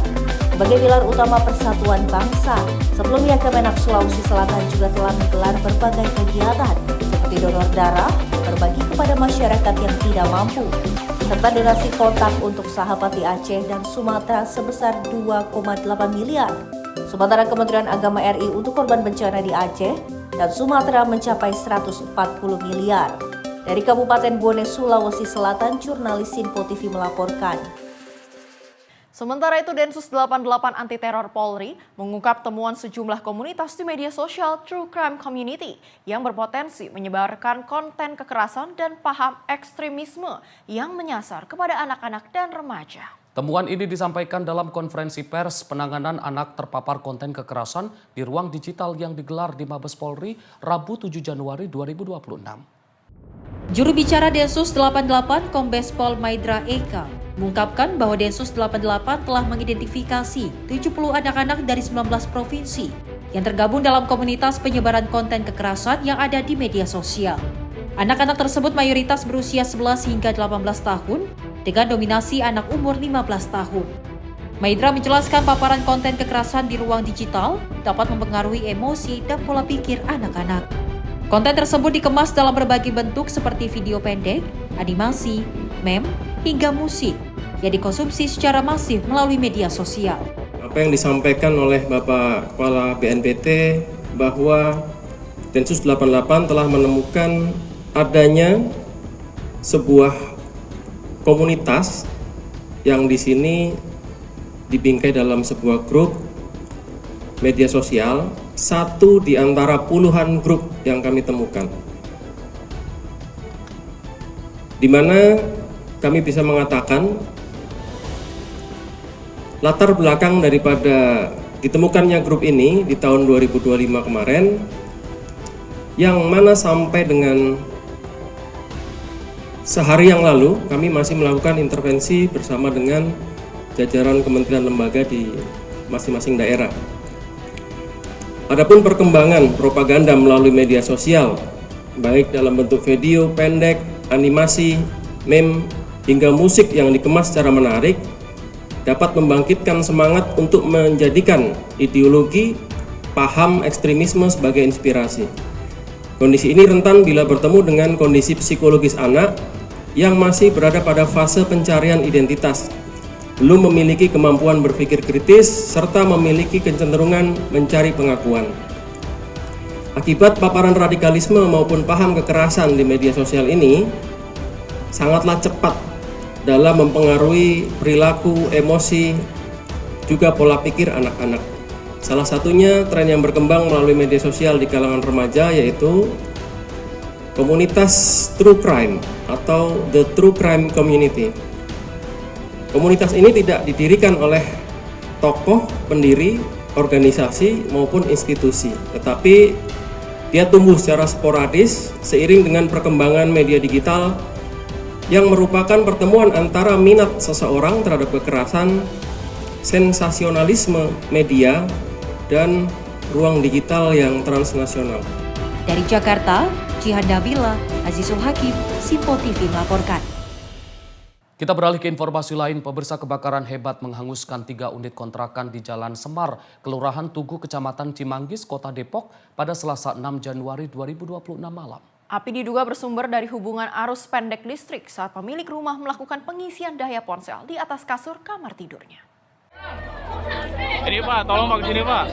sebagai pilar utama persatuan bangsa, sebelumnya Kemenak Sulawesi Selatan juga telah menggelar berbagai kegiatan seperti donor darah, berbagi kepada masyarakat yang tidak mampu, serta donasi kontak untuk sahabat di Aceh dan Sumatera sebesar 2,8 miliar. Sementara Kementerian Agama RI untuk korban bencana di Aceh dan Sumatera mencapai 140 miliar. Dari Kabupaten Bone, Sulawesi Selatan, jurnalis Simpo TV melaporkan. Sementara itu, Densus 88 Anti Teror Polri mengungkap temuan sejumlah komunitas di media sosial True Crime Community yang berpotensi menyebarkan konten kekerasan dan paham ekstremisme yang menyasar kepada anak-anak dan remaja. Temuan ini disampaikan dalam konferensi pers penanganan anak terpapar konten kekerasan di ruang digital yang digelar di Mabes Polri Rabu 7 Januari 2026. Juru bicara Densus 88 Kombes Pol Maidra Eka mengungkapkan bahwa Densus 88 telah mengidentifikasi 70 anak-anak dari 19 provinsi yang tergabung dalam komunitas penyebaran konten kekerasan yang ada di media sosial. Anak-anak tersebut mayoritas berusia 11 hingga 18 tahun dengan dominasi anak umur 15 tahun. Maidra menjelaskan paparan konten kekerasan di ruang digital dapat mempengaruhi emosi dan pola pikir anak-anak. Konten tersebut dikemas dalam berbagai bentuk seperti video pendek, animasi, meme, hingga musik yang dikonsumsi secara masif melalui media sosial. Apa yang disampaikan oleh Bapak Kepala BNPT bahwa Densus 88 telah menemukan adanya sebuah komunitas yang di sini dibingkai dalam sebuah grup media sosial, satu di antara puluhan grup yang kami temukan, di mana kami bisa mengatakan latar belakang daripada ditemukannya grup ini di tahun 2025 kemarin, yang mana sampai dengan sehari yang lalu kami masih melakukan intervensi bersama dengan jajaran kementerian lembaga di masing-masing daerah. Adapun perkembangan propaganda melalui media sosial, baik dalam bentuk video pendek, animasi, meme, hingga musik yang dikemas secara menarik, dapat membangkitkan semangat untuk menjadikan ideologi, paham ekstremisme sebagai inspirasi. Kondisi ini rentan bila bertemu dengan kondisi psikologis anak yang masih berada pada fase pencarian identitas, belum memiliki kemampuan berpikir kritis, serta memiliki kecenderungan mencari pengakuan. Akibat paparan radikalisme maupun paham kekerasan di media sosial ini sangatlah cepat dalam mempengaruhi perilaku, emosi, juga pola pikir anak-anak. Salah satunya tren yang berkembang melalui media sosial di kalangan remaja yaitu komunitas True Crime atau The True Crime Community. Komunitas ini tidak didirikan oleh tokoh, pendiri, organisasi maupun institusi, tetapi dia tumbuh secara sporadis seiring dengan perkembangan media digital yang merupakan pertemuan antara minat seseorang terhadap kekerasan, sensasionalisme media, dan ruang digital yang transnasional. Dari Jakarta, Jihan Nabila, Azizul Hakim, Simpo TV melaporkan. Kita beralih ke informasi lain, pemirsa. Kebakaran hebat menghanguskan 3 unit kontrakan di Jalan Semar, Kelurahan Tugu, Kecamatan Cimanggis, Kota Depok pada Selasa 6 Januari 2026 malam. Api diduga bersumber dari hubungan arus pendek listrik saat pemilik rumah melakukan pengisian daya ponsel di atas kasur kamar tidurnya. Ini Pak, tolong Pak kesini Pak.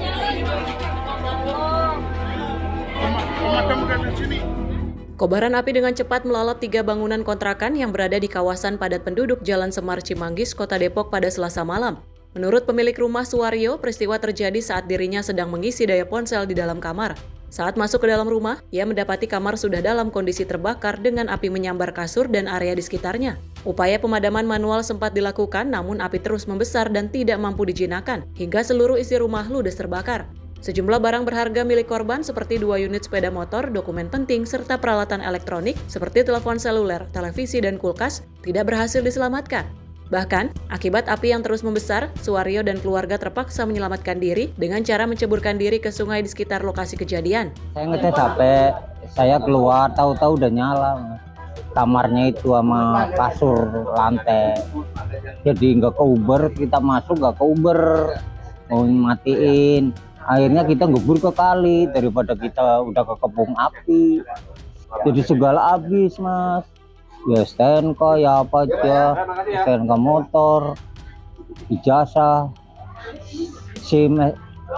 Kobaran api dengan cepat melalap 3 bangunan kontrakan yang berada di kawasan padat penduduk Jalan Semar Cimanggis, Kota Depok pada Selasa malam. Menurut pemilik rumah Suwaryo, peristiwa terjadi saat dirinya sedang mengisi daya ponsel di dalam kamar. Saat masuk ke dalam rumah, ia mendapati kamar sudah dalam kondisi terbakar dengan api menyambar kasur dan area di sekitarnya. Upaya pemadaman manual sempat dilakukan, namun api terus membesar dan tidak mampu dijinakan, hingga seluruh isi rumah ludes terbakar. Sejumlah barang berharga milik korban seperti 2 unit sepeda motor, dokumen penting, serta peralatan elektronik seperti telepon seluler, televisi, dan kulkas tidak berhasil diselamatkan. Bahkan, akibat api yang terus membesar, Suwaryo dan keluarga terpaksa menyelamatkan diri dengan cara menceburkan diri ke sungai di sekitar lokasi kejadian. Saya ngecek HP, saya keluar, tahu-tahu udah nyala. Kamarnya itu sama kasur lantai. Jadi nggak keuber, kita masuk nggak keuber, mau matiin. Akhirnya kita ngebur ke kali daripada kita udah kekepung api. Jadi segala habis, Mas. Ya STNK, ya apa aja, STNK motor, ijazah, SIM,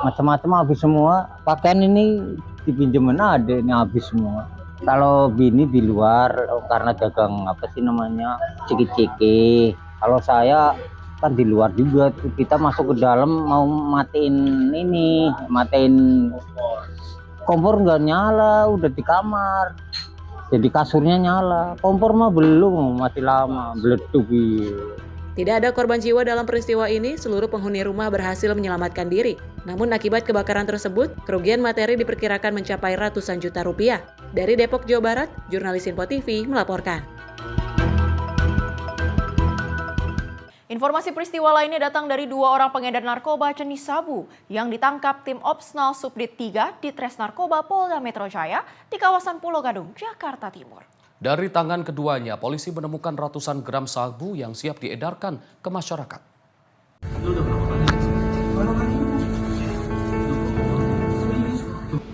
macam-macam habis semua. Pakaian ini dipinjemin ada, ini habis semua. Kalau bini di luar karena dagang apa sih namanya, ciki-ciki. Kalau saya kan di luar juga, kita masuk ke dalam mau matiin ini, matiin kompor nggak nyala, udah di kamar. Jadi kasurnya nyala, kompor mah belum, masih lama, beleduk. Tidak ada korban jiwa dalam peristiwa ini, seluruh penghuni rumah berhasil menyelamatkan diri. Namun akibat kebakaran tersebut, kerugian materi diperkirakan mencapai ratusan juta rupiah. Dari Depok, Jawa Barat, jurnalis Simpo TV melaporkan. Informasi peristiwa lainnya datang dari 2 orang pengedar narkoba jenis sabu yang ditangkap tim Opsnal Subdit 3 di Tres Narkoba Polda Metro Jaya di kawasan Pulau Gadung, Jakarta Timur. Dari tangan keduanya, polisi menemukan ratusan gram sabu yang siap diedarkan ke masyarakat.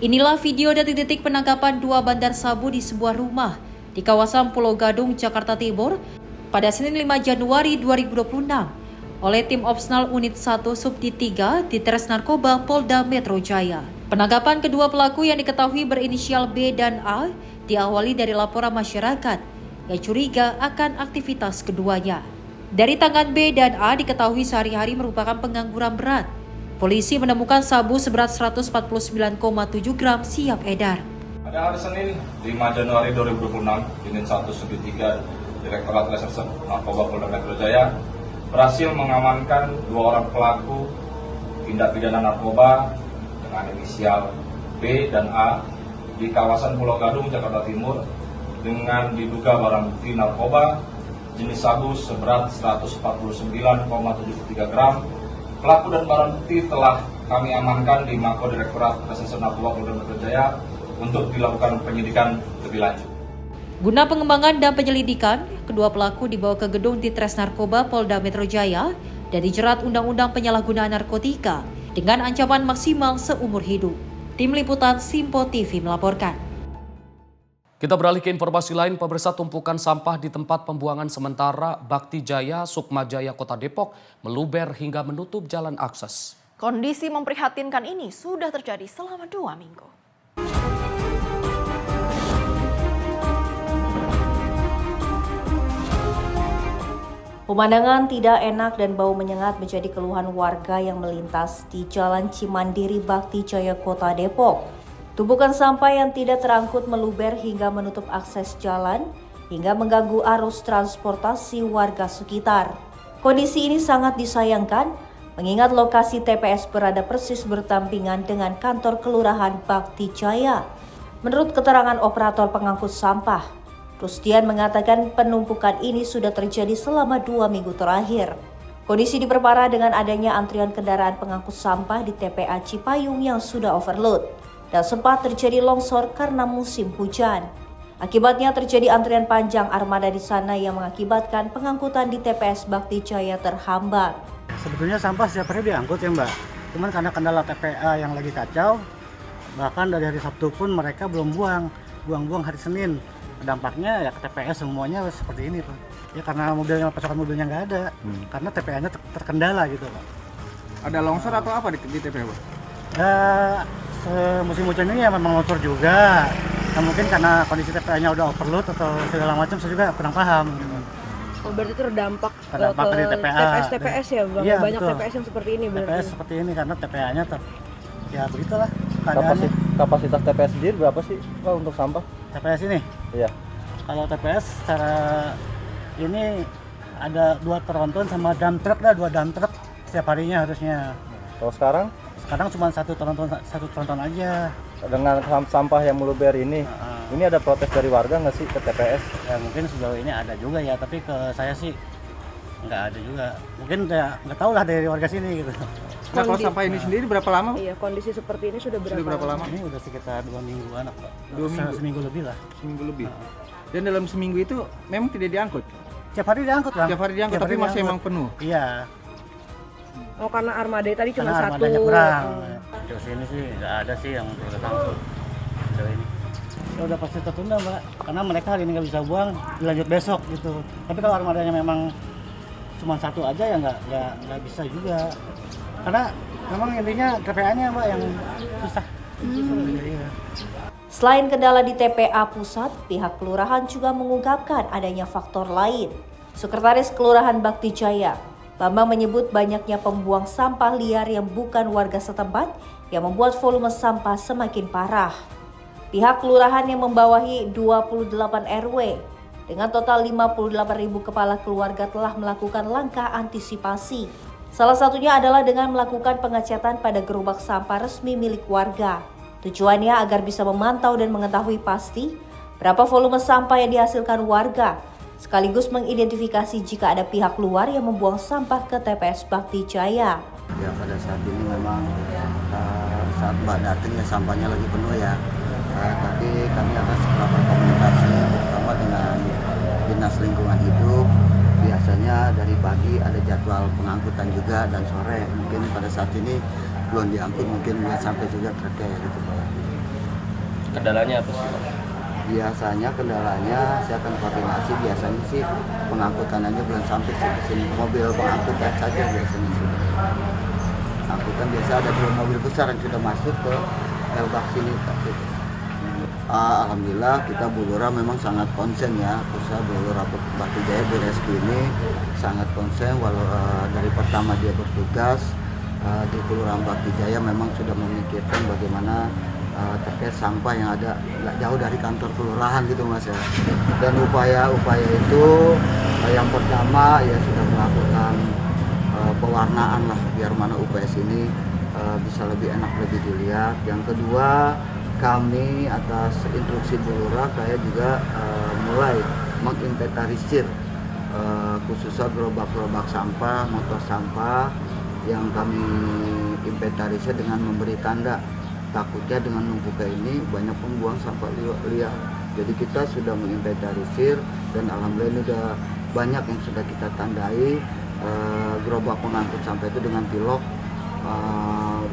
Inilah video detik-detik penangkapan 2 bandar sabu di sebuah rumah di kawasan Pulau Gadung, Jakarta Timur pada Senin 5 Januari 2026 oleh tim Opsnal Unit 1 Subdit 3 di Tres Narkoba Polda Metro Jaya. Penangkapan kedua pelaku yang diketahui berinisial B dan A diawali dari laporan masyarakat yang curiga akan aktivitas keduanya. Dari tangan B dan A diketahui sehari-hari merupakan pengangguran berat. Polisi menemukan sabu seberat 149,7 gram siap edar. Pada hari Senin 5 Januari 2026, Unit 1 Subdit 3 Direktorat Reserse Narkoba Polda Metro Jaya berhasil mengamankan 2 orang pelaku tindak pidana narkoba dengan inisial B dan A di kawasan Pulau Gadung, Jakarta Timur dengan diduga barang bukti narkoba jenis sabu seberat 149,73 gram. Pelaku dan barang bukti telah kami amankan di Mako Direktorat Reserse Narkoba Polda Metro Jaya untuk dilakukan penyidikan lebih lanjut. Guna pengembangan dan penyelidikan, kedua pelaku dibawa ke gedung Ditres Narkoba Polda Metro Jaya dan dijerat Undang-Undang Penyalahgunaan Narkotika dengan ancaman maksimal seumur hidup. Tim Liputan Simpo TV melaporkan. Kita beralih ke informasi lain, pemirsa. Tumpukan sampah di tempat pembuangan sementara Bakti Jaya, Sukma Jaya, Kota Depok meluber hingga menutup jalan akses. Kondisi memprihatinkan ini sudah terjadi selama 2 minggu. Pemandangan tidak enak dan bau menyengat menjadi keluhan warga yang melintas di Jalan Cimandiri Bakti Jaya, Kota Depok. Tumpukan sampah yang tidak terangkut meluber hingga menutup akses jalan hingga mengganggu arus transportasi warga sekitar. Kondisi ini sangat disayangkan mengingat lokasi TPS berada persis berdampingan dengan kantor Kelurahan Bakti Jaya. Menurut keterangan operator pengangkut sampah, Rusdian mengatakan penumpukan ini sudah terjadi selama 2 minggu terakhir. Kondisi diperparah dengan adanya antrian kendaraan pengangkut sampah di TPA Cipayung yang sudah overload dan sempat terjadi longsor karena musim hujan. Akibatnya terjadi antrian panjang armada di sana yang mengakibatkan pengangkutan di TPS Bakti Jaya terhambat. Sebetulnya sampah setiap hari diangkut ya Mbak, cuman karena kendala TPA yang lagi kacau, bahkan dari hari Sabtu pun mereka belum buang hari Senin. Dampaknya ya ke TPS semuanya seperti ini Pak. Ya karena pasokan mobilnya nggak ada, karena TPA-nya terkendala gitu Pak. Ada longsor atau apa di TPA Pak? Musim hujan ini ya memang longsor juga. Nah, mungkin karena kondisi TPA-nya udah overload atau segala macam, saya juga kurang paham. Oh, berarti itu terdampak ke di TPA. TPS ya Bang? Iya, banyak betul. TPS yang seperti ini berarti? TPS seperti ini karena TPA-nya ya begitulah. Kapasitas TPS sendiri berapa sih Pak untuk sampah? TPS ini? Iya. Kalau TPS secara ini ada 2 tronton sama dump truck lah, 2 dump truck setiap harinya harusnya. Kalau sekarang? Sekarang cuma satu tronton aja. Dengan sampah yang meluber ini ada protes dari warga nggak sih ke TPS? Ya mungkin sejauh ini ada juga ya, tapi ke saya sih nggak ada juga. Mungkin ya nggak tahu lah dari warga sini gitu. Nah, kalau sampah ini sendiri berapa lama? Iya, kondisi seperti ini sudah berapa lama? Ini udah sekitar 2 mingguan Pak. 2 minggu? Seminggu lebih lah. Seminggu lebih. Dan dalam seminggu itu memang tidak diangkut? Tiap hari diangkut Bang. Tiap hari diangkut, tapi masih emang penuh? Iya. Oh, karena armada tadi cuma karena satu. Armadanya kurang. Terus ini sih nggak ada sih yang udah langsung. Ini. Ya udah pasti tertunda Mbak, karena mereka hari ini nggak bisa buang, dilanjut besok gitu. Tapi kalau armadanya memang cuma satu aja ya nggak bisa juga. Karena memang intinya TPA-nya Mbak yang susah. Selain kendala di TPA pusat, pihak kelurahan juga mengungkapkan adanya faktor lain. Sekretaris Kelurahan Bakti Jaya, Bambang menyebut banyaknya pembuang sampah liar yang bukan warga setempat yang membuat volume sampah semakin parah. Pihak kelurahan yang membawahi 28 RW dengan total 58.000 kepala keluarga telah melakukan langkah antisipasi. Salah satunya adalah dengan melakukan pengecatan pada gerobak sampah resmi milik warga. Tujuannya agar bisa memantau dan mengetahui pasti berapa volume sampah yang dihasilkan warga, sekaligus mengidentifikasi jika ada pihak luar yang membuang sampah ke TPS Bakti Jaya. Ya pada saat ini memang saat Mbak datang ya sampahnya lagi penuh ya. Tapi kami akan segera berkomunikasi bersama dengan Dinas Lingkungan Hidup. Biasanya dari pagi ada jadwal pengangkutan juga dan sore. Mungkin pada saat ini belum diangkut, mungkin nggak sampai juga truk ya gitu Pak. Kendalanya apa sih Pak? Biasanya kendalanya saya akan koordinasi, biasanya sih pengangkutannya belum sampai ke sini. Mobil pengangkutan saja biasanya sih. Angkutan biasa ada 2 mobil besar yang sudah masuk ke Elbak sini. Alhamdulillah kita Bu Lurah memang sangat konsen ya, usaha Bu Lurah Bakti Jaya Bu Reski ini sangat konsen walau dari pertama dia bertugas di Kelurahan Bakti Jaya memang sudah memikirkan bagaimana terkait sampah yang ada nggak jauh dari kantor kelurahan gitu Mas ya. Dan upaya-upaya itu yang pertama ya sudah melakukan pewarnaan lah biar mana UPS ini bisa lebih enak lebih dilihat. Yang kedua kami atas instruksi Bu Lurah saya juga mulai menginventarisir khususnya gerobak-gerobak sampah, motor sampah yang kami inventarisir dengan memberi tanda. Takutnya dengan numpuknya ini banyak pembuang sampah liar. Jadi kita sudah menginventarisir dan alhamdulillah ini sudah banyak yang sudah kita tandai gerobak pengangkut sampah itu dengan pilok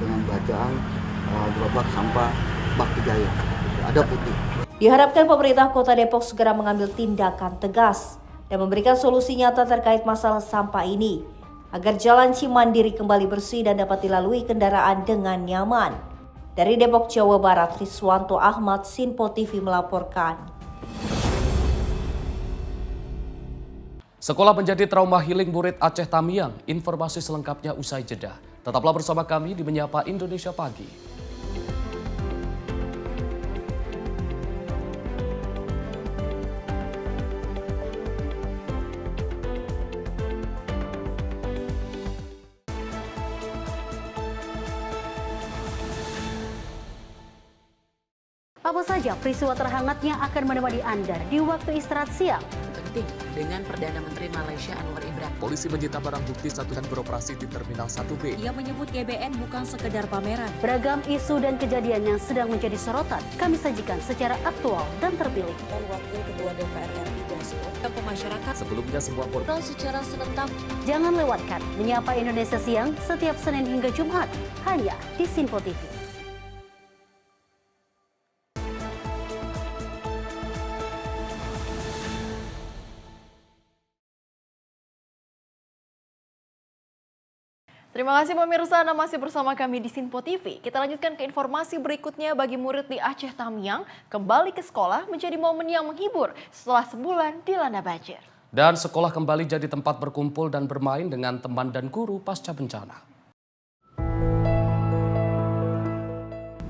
dengan bacaan gerobak sampah Bakti Jaya. Ada putih. Diharapkan pemerintah Kota Depok segera mengambil tindakan tegas dan memberikan solusi nyata terkait masalah sampah ini agar jalan Cimandiri kembali bersih dan dapat dilalui kendaraan dengan nyaman. Dari Depok, Jawa Barat, Riswanto Ahmad, Sinpo TV melaporkan. Sekolah menjadi trauma healing murid Aceh Tamiang. Informasi selengkapnya usai jeda. Tetaplah bersama kami di Menyapa Indonesia Pagi. Apa saja peristiwa terhangatnya akan menemani Anda di waktu istirahat siang? Penting dengan Perdana Menteri Malaysia Anwar Ibrahim. Polisi menyita barang bukti dan beroperasi di Terminal 1B. Ia menyebut GBN bukan sekedar pameran. Beragam isu dan kejadian yang sedang menjadi sorotan kami sajikan secara aktual dan terpilih. Dan Wakil Ketua DPR RI Dasko ke masyarakat. Sebelumnya semua portal secara serentak. Jangan lewatkan Menyapa Indonesia Siang setiap Senin hingga Jumat hanya di Sinpo TV. Terima kasih pemirsa, Anda masih bersama kami di Sinpo TV. Kita lanjutkan ke informasi berikutnya. Bagi murid di Aceh Tamiang, kembali ke sekolah menjadi momen yang menghibur setelah sebulan dilanda banjir. Dan sekolah kembali jadi tempat berkumpul dan bermain dengan teman dan guru pasca bencana.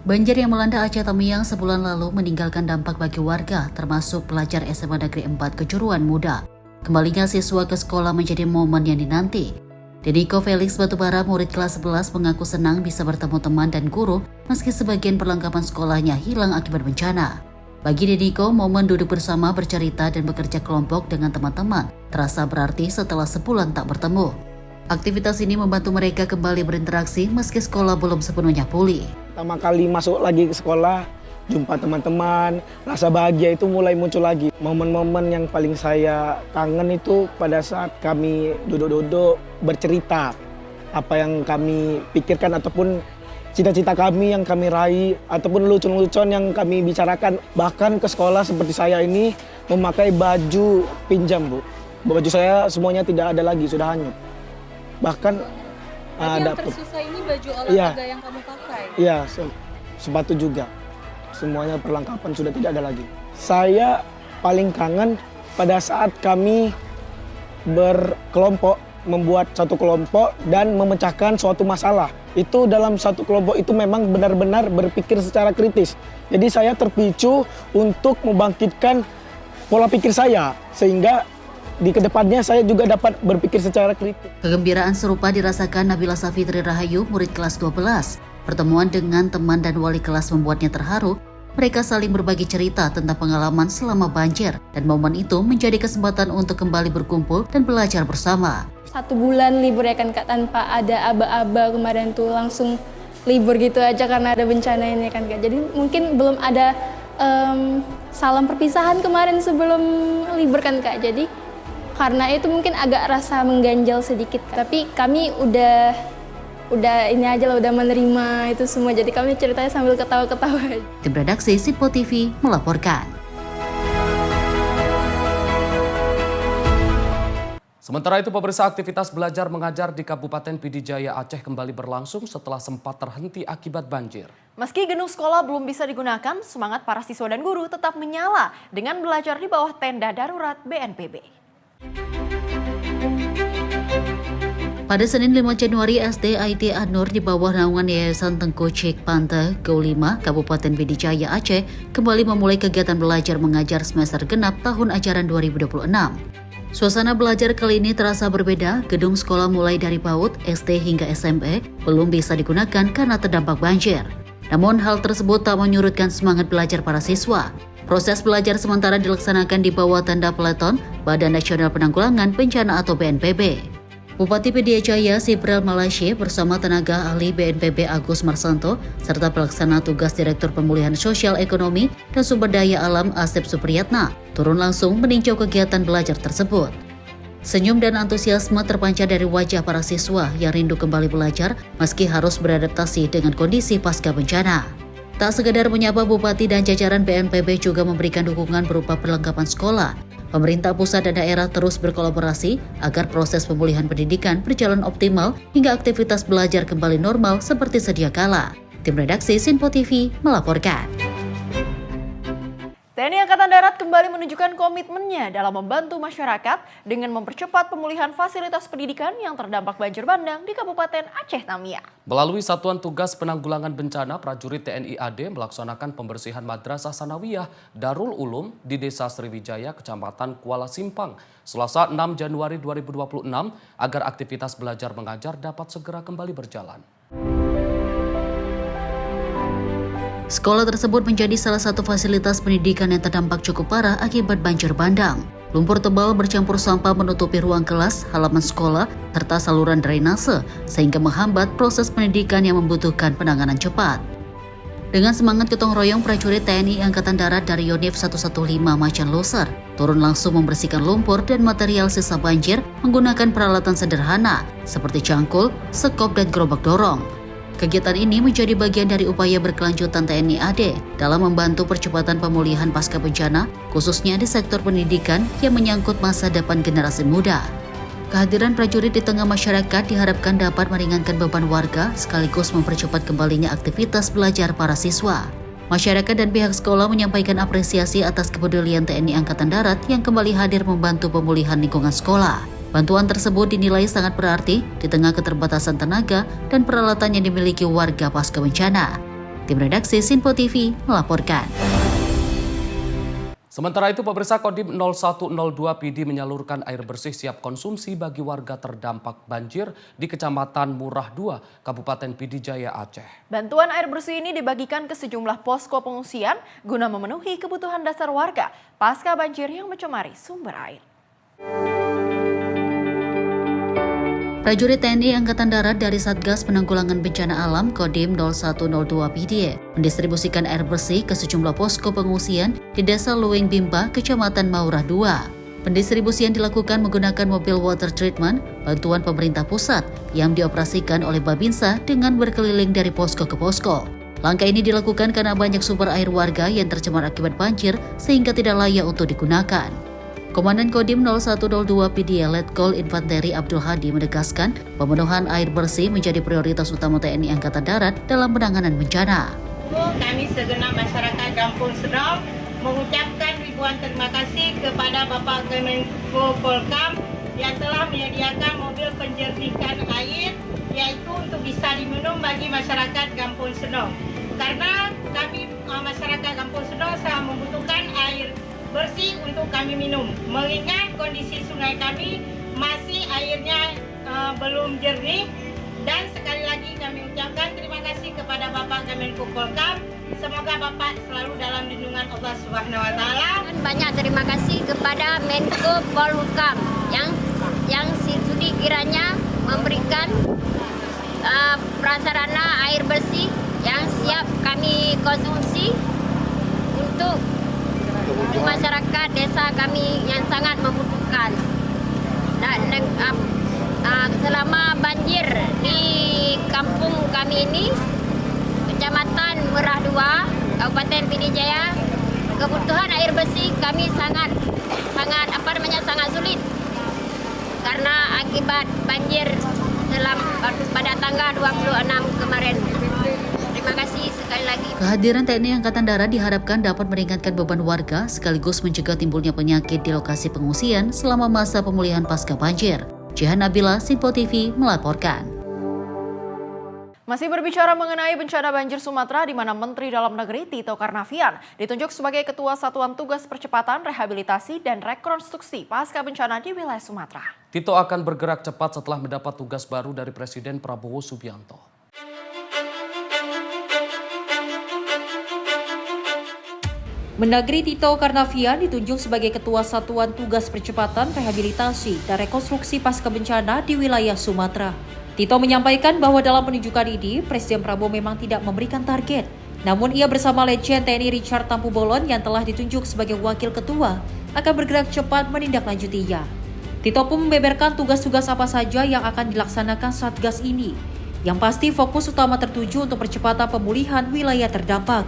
Banjir yang melanda Aceh Tamiang sebulan lalu meninggalkan dampak bagi warga, termasuk pelajar SMA Negeri 4 Kejuruan Muda. Kembalinya siswa ke sekolah menjadi momen yang dinanti. Deniko Felix Batubara, murid kelas 11, mengaku senang bisa bertemu teman dan guru meski sebagian perlengkapan sekolahnya hilang akibat bencana. Bagi Deniko, momen duduk bersama, bercerita dan bekerja kelompok dengan teman-teman terasa berarti setelah sebulan tak bertemu. Aktivitas ini membantu mereka kembali berinteraksi meski sekolah belum sepenuhnya pulih. Pertama kali masuk lagi ke sekolah, jumpa teman-teman, rasa bahagia itu mulai muncul lagi. Momen-momen yang paling saya kangen itu pada saat kami duduk-duduk bercerita apa yang kami pikirkan ataupun cita-cita kami yang kami raih ataupun lucu-lucuan yang kami bicarakan. Bahkan ke sekolah seperti saya ini memakai baju pinjam, Bu. Baju saya semuanya tidak ada lagi, sudah hanyut. Bahkan yang tersisa ini baju olahraga yang kamu pakai? Iya, sepatu juga. Semuanya perlengkapan sudah tidak ada lagi. Saya paling kangen pada saat kami berkelompok, membuat satu kelompok dan memecahkan suatu masalah. Itu dalam satu kelompok itu memang benar-benar berpikir secara kritis. Jadi saya terpicu untuk membangkitkan pola pikir saya sehingga di kedepannya saya juga dapat berpikir secara kritis. Kegembiraan serupa dirasakan Nabila Safitri Rahayu, murid kelas 12. Pertemuan dengan teman dan wali kelas membuatnya terharu. Mereka saling berbagi cerita tentang pengalaman selama banjir dan momen itu menjadi kesempatan untuk kembali berkumpul dan belajar bersama. 1 bulan libur ya kan Kak, tanpa ada aba-aba kemarin tuh langsung libur gitu aja karena ada bencana ini kan Kak. Jadi mungkin belum ada salam perpisahan kemarin sebelum libur kan Kak. Jadi karena itu mungkin agak rasa mengganjal sedikit. Tapi kami udah ini aja lah, udah menerima itu semua. Jadi kami ceritanya sambil ketawa-ketawa. Tim redaksi Sinpo TV melaporkan. Sementara itu, pemirsa, aktivitas belajar mengajar di Kabupaten Pidijaya Aceh kembali berlangsung setelah sempat terhenti akibat banjir. Meski gedung sekolah belum bisa digunakan, semangat para siswa dan guru tetap menyala dengan belajar di bawah tenda darurat BNPB. Pada Senin 5 Januari, SD IT An-Nur di bawah naungan Yayasan Tengku Cek Pante, Go5, Kabupaten Pidijaya Aceh, kembali memulai kegiatan belajar mengajar semester genap tahun ajaran 2026. Suasana belajar kali ini terasa berbeda. Gedung sekolah mulai dari PAUD, SD hingga SMP belum bisa digunakan karena terdampak banjir. Namun hal tersebut tak menyurutkan semangat belajar para siswa. Proses belajar sementara dilaksanakan di bawah tenda peleton Badan Nasional Penanggulangan Bencana atau BNPB. Bupati Pidijaya Sibrel Malaysia bersama tenaga ahli BNPB Agus Marsanto serta pelaksana tugas Direktur Pemulihan Sosial Ekonomi dan Sumber Daya Alam Asep Supriyatna turun langsung meninjau kegiatan belajar tersebut. Senyum dan antusiasme terpancar dari wajah para siswa yang rindu kembali belajar meski harus beradaptasi dengan kondisi pasca bencana. Tak sekadar menyapa Bupati dan jajaran BNPB juga memberikan dukungan berupa perlengkapan sekolah. Pemerintah pusat dan daerah terus berkolaborasi agar proses pemulihan pendidikan berjalan optimal hingga aktivitas belajar kembali normal seperti sedia kala. Tim redaksi Sinpo TV melaporkan. TNI Angkatan Darat kembali menunjukkan komitmennya dalam membantu masyarakat dengan mempercepat pemulihan fasilitas pendidikan yang terdampak banjir bandang di Kabupaten Aceh Tamiang. Melalui Satuan Tugas Penanggulangan Bencana, prajurit TNI AD melaksanakan pembersihan Madrasah Sanawiyah Darul Ulum di Desa Sriwijaya, Kecamatan Kuala Simpang, Selasa 6 Januari 2026 agar aktivitas belajar mengajar dapat segera kembali berjalan. Sekolah tersebut menjadi salah satu fasilitas pendidikan yang terdampak cukup parah akibat banjir bandang. Lumpur tebal bercampur sampah menutupi ruang kelas, halaman sekolah, serta saluran drainase, sehingga menghambat proses pendidikan yang membutuhkan penanganan cepat. Dengan semangat gotong royong, prajurit TNI Angkatan Darat dari Yonif 115 Macan Loser turun langsung membersihkan lumpur dan material sisa banjir menggunakan peralatan sederhana seperti cangkul, sekop, dan gerobak dorong. Kegiatan ini menjadi bagian dari upaya berkelanjutan TNI AD dalam membantu percepatan pemulihan pasca bencana, khususnya di sektor pendidikan yang menyangkut masa depan generasi muda. Kehadiran prajurit di tengah masyarakat diharapkan dapat meringankan beban warga sekaligus mempercepat kembalinya aktivitas belajar para siswa. Masyarakat dan pihak sekolah menyampaikan apresiasi atas kepedulian TNI Angkatan Darat yang kembali hadir membantu pemulihan lingkungan sekolah. Bantuan tersebut dinilai sangat berarti di tengah keterbatasan tenaga dan peralatan yang dimiliki warga pasca bencana. Tim redaksi Sinpo TV melaporkan. Sementara itu, pemirsa, Kodim 0102 PD menyalurkan air bersih siap konsumsi bagi warga terdampak banjir di Kecamatan Murah 2, Kabupaten Pidijaya Aceh. Bantuan air bersih ini dibagikan ke sejumlah posko pengungsian guna memenuhi kebutuhan dasar warga pasca banjir yang mencemari sumber air. Prajurit TNI Angkatan Darat dari Satgas Penanggulangan Bencana Alam Kodim 0102 PD mendistribusikan air bersih ke sejumlah posko pengungsian di Desa Luwing Bimba, Kecamatan Maurah 2. Pendistribusian dilakukan menggunakan mobil water treatment bantuan pemerintah pusat yang dioperasikan oleh Babinsa dengan berkeliling dari posko ke posko. Langkah ini dilakukan karena banyak sumber air warga yang tercemar akibat banjir sehingga tidak layak untuk digunakan. Komandan Kodim 0102 PD Letkol Infanteri Abdul Hadi menegaskan pemenuhan air bersih menjadi prioritas utama TNI Angkatan Darat dalam penanganan bencana. Kami segenap masyarakat Kampung Senong mengucapkan ribuan terima kasih kepada Bapak Kemenko Polkam yang telah menyediakan mobil penjernihan air yaitu untuk bisa diminum bagi masyarakat Kampung Senong. Karena kami masyarakat Kampung Senong sangat membutuhkan air bersih untuk kami minum. Mengingat kondisi sungai kami masih airnya belum jernih dan sekali lagi kami ucapkan terima kasih kepada Bapak Kemenko Polkam. Semoga Bapak selalu dalam lindungan Allah Subhanahu wa taala. Banyak terima kasih kepada Menko Polhukam yang sudi kiranya memberikan prasarana air bersih yang siap kami konsumsi untuk masyarakat desa kami yang sangat membutuhkan. Dan selama banjir di kampung kami ini, Kecamatan Murah 2, Kabupaten Pidijaya, kebutuhan air bersih kami sangat sulit. karena akibat banjir pada tanggal 26 kemarin. Terima kasih sekali lagi. Kehadiran TNI Angkatan Darat diharapkan dapat meringankan beban warga sekaligus mencegah timbulnya penyakit di lokasi pengungsian selama masa pemulihan pasca banjir. Jihan Nabila, Simpo TV melaporkan. Masih berbicara mengenai bencana banjir Sumatera, di mana Menteri Dalam Negeri Tito Karnavian ditunjuk sebagai Ketua Satuan Tugas Percepatan, Rehabilitasi, dan Rekonstruksi Pasca Bencana di wilayah Sumatera. Tito akan bergerak cepat setelah mendapat tugas baru dari Presiden Prabowo Subianto. Mendagri Tito Karnavian ditunjuk sebagai Ketua Satuan Tugas Percepatan, Rehabilitasi, dan Rekonstruksi Pasca Bencana di wilayah Sumatera. Tito menyampaikan bahwa dalam penunjukan ini, Presiden Prabowo memang tidak memberikan target. Namun ia bersama Letjen TNI Richard Tampu-Bolon yang telah ditunjuk sebagai Wakil Ketua akan bergerak cepat menindaklanjutinya. Tito pun membeberkan tugas-tugas apa saja yang akan dilaksanakan Satgas ini. Yang pasti fokus utama tertuju untuk percepatan pemulihan wilayah terdampak.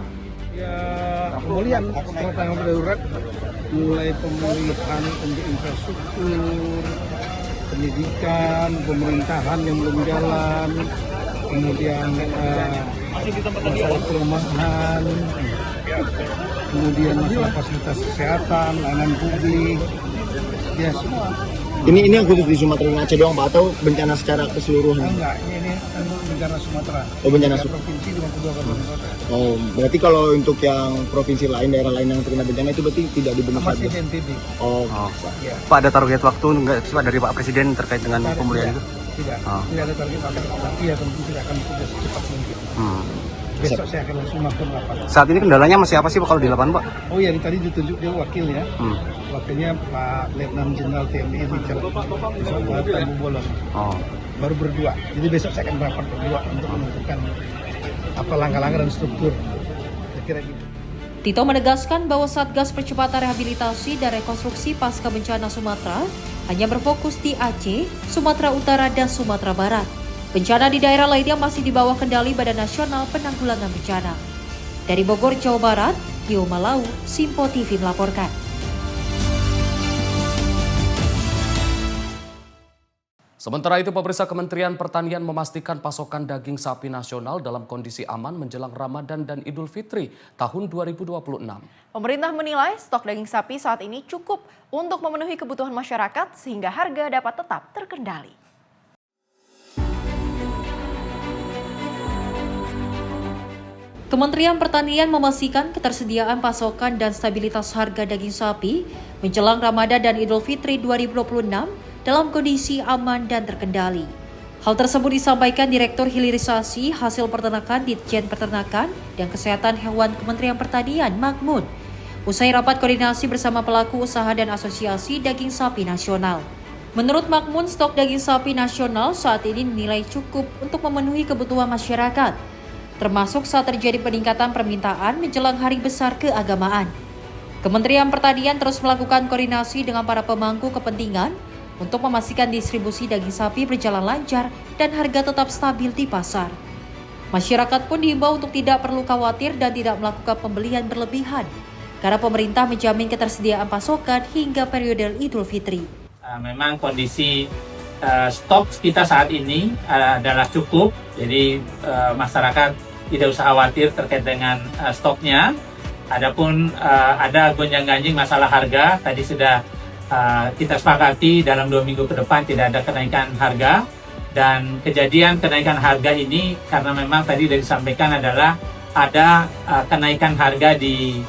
Ya, pemulihan setelah tanggap darurat, mulai pemulihan untuk infrastruktur, pendidikan, pemerintahan yang belum jalan, kemudian masalah perumahan, kemudian masalah fasilitas kesehatan, layanan publik, ya semua. Ini yang khusus di Sumatera dan Aceh doang Pak, atau bencana secara keseluruhan? Enggak, ini bencana Sumatera. Oh, bencana provinsi dengan kedua kabupaten kota. Oh, berarti kalau untuk yang provinsi lain, daerah lain yang terkena bencana itu berarti tidak dibentuk masih Satgas? NTB. Oh. Ya. Pak, ada target waktu nggak Pak dari Pak Presiden terkait dengan pemulihan itu? Tidak ada target waktu, tapi ya tentu kita akan bekerja secepat mungkin. Besok saya akan langsung melakukan lapangan. Saat ini kendalanya masih apa sih Pak kalau di lapangan Pak? Oh ya, tadi ditunjuk dia wakilnya. Wakilnya Pak Letnan Jenderal TNI Richard Tampu-Bolon. Baru berdua. Jadi besok saya akan rapat berdua untuk menentukan apa langkah-langkah dan struktur. Kira-kira gitu. Tito menegaskan bahwa Satgas Percepatan Rehabilitasi dan Rekonstruksi Pasca Bencana Sumatera hanya berfokus di Aceh, Sumatera Utara, dan Sumatera Barat. Bencana di daerah lainnya masih di bawah kendali Badan Nasional Penanggulangan Bencana. Dari Bogor, Jawa Barat, Tio Malau, Simpo TV melaporkan. Sementara itu, pemirsa, Kementerian Pertanian memastikan pasokan daging sapi nasional dalam kondisi aman menjelang Ramadan dan Idul Fitri tahun 2026. Pemerintah menilai stok daging sapi saat ini cukup untuk memenuhi kebutuhan masyarakat sehingga harga dapat tetap terkendali. Kementerian Pertanian memastikan ketersediaan pasokan dan stabilitas harga daging sapi menjelang Ramadan dan Idul Fitri 2026 dalam kondisi aman dan terkendali. Hal tersebut disampaikan Direktur Hilirisasi Hasil Peternakan Ditjen Peternakan dan Kesehatan Hewan Kementerian Pertanian Makmun usai rapat koordinasi bersama pelaku usaha dan asosiasi daging sapi nasional. Menurut Makmun, stok daging sapi nasional saat ini dinilai cukup untuk memenuhi kebutuhan masyarakat, termasuk saat terjadi peningkatan permintaan menjelang hari besar keagamaan. Kementerian Pertanian terus melakukan koordinasi dengan para pemangku kepentingan untuk memastikan distribusi daging sapi berjalan lancar dan harga tetap stabil di pasar. Masyarakat pun diimbau untuk tidak perlu khawatir dan tidak melakukan pembelian berlebihan, karena pemerintah menjamin ketersediaan pasokan hingga periode Idul Fitri. Memang kondisi stok kita saat ini adalah cukup, jadi masyarakat tidak usah khawatir terkait dengan stoknya. Adapun ada gonjang-ganjing masalah harga, tadi sudah kita sepakati dalam 2 minggu ke depan tidak ada kenaikan harga, dan kejadian kenaikan harga ini karena memang tadi sudah disampaikan adalah ada kenaikan harga di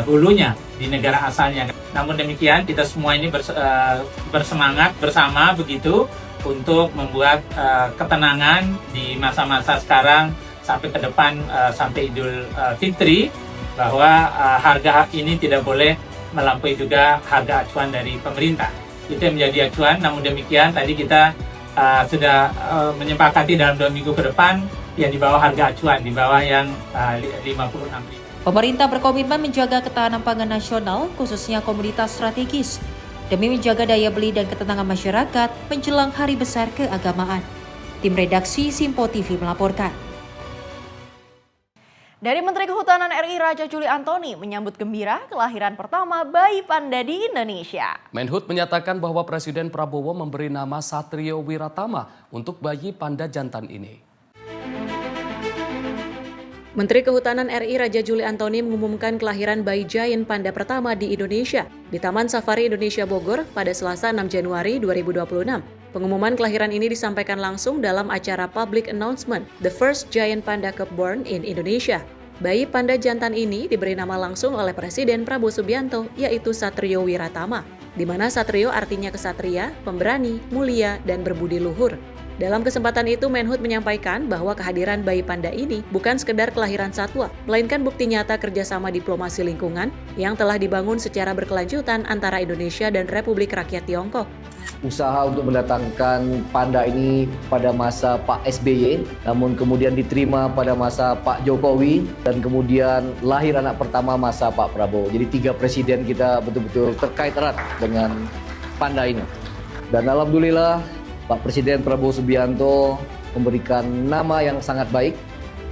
hulunya, di negara asalnya. Namun demikian kita semua ini bersemangat bersama begitu untuk membuat ketenangan di masa-masa sekarang sampai ke depan, sampai Idul Fitri, bahwa harga ini tidak boleh melampaui juga harga acuan dari pemerintah. Itu yang menjadi acuan. Namun demikian tadi kita sudah menyepakati dalam 2 minggu ke depan yang di bawah harga acuan, di bawah yang 56.000. Pemerintah berkomitmen menjaga ketahanan pangan nasional, khususnya komoditas strategis, demi menjaga daya beli dan ketenangan masyarakat menjelang hari besar keagamaan. Tim redaksi Simpo TV melaporkan. Dari Menteri Kehutanan RI Raja Juli Antoni menyambut gembira kelahiran pertama bayi panda di Indonesia. Menhut menyatakan bahwa Presiden Prabowo memberi nama Satrio Wiratama untuk bayi panda jantan ini. Menteri Kehutanan RI Raja Juli Antoni mengumumkan kelahiran bayi giant panda pertama di Indonesia di Taman Safari Indonesia Bogor pada Selasa 6 Januari 2026. Pengumuman kelahiran ini disampaikan langsung dalam acara public announcement The First Giant Panda Cub Born in Indonesia. Bayi panda jantan ini diberi nama langsung oleh Presiden Prabowo Subianto, yaitu Satrio Wiratama, di mana Satrio artinya kesatria, pemberani, mulia, dan berbudi luhur. Dalam kesempatan itu, Menhut menyampaikan bahwa kehadiran bayi panda ini bukan sekedar kelahiran satwa, melainkan bukti nyata kerjasama diplomasi lingkungan yang telah dibangun secara berkelanjutan antara Indonesia dan Republik Rakyat Tiongkok. Usaha untuk mendatangkan panda ini pada masa Pak SBY, namun kemudian diterima pada masa Pak Jokowi, dan kemudian lahir anak pertama masa Pak Prabowo. Jadi 3 presiden kita betul-betul terkait erat dengan panda ini. Dan alhamdulillah Pak Presiden Prabowo Subianto memberikan nama yang sangat baik,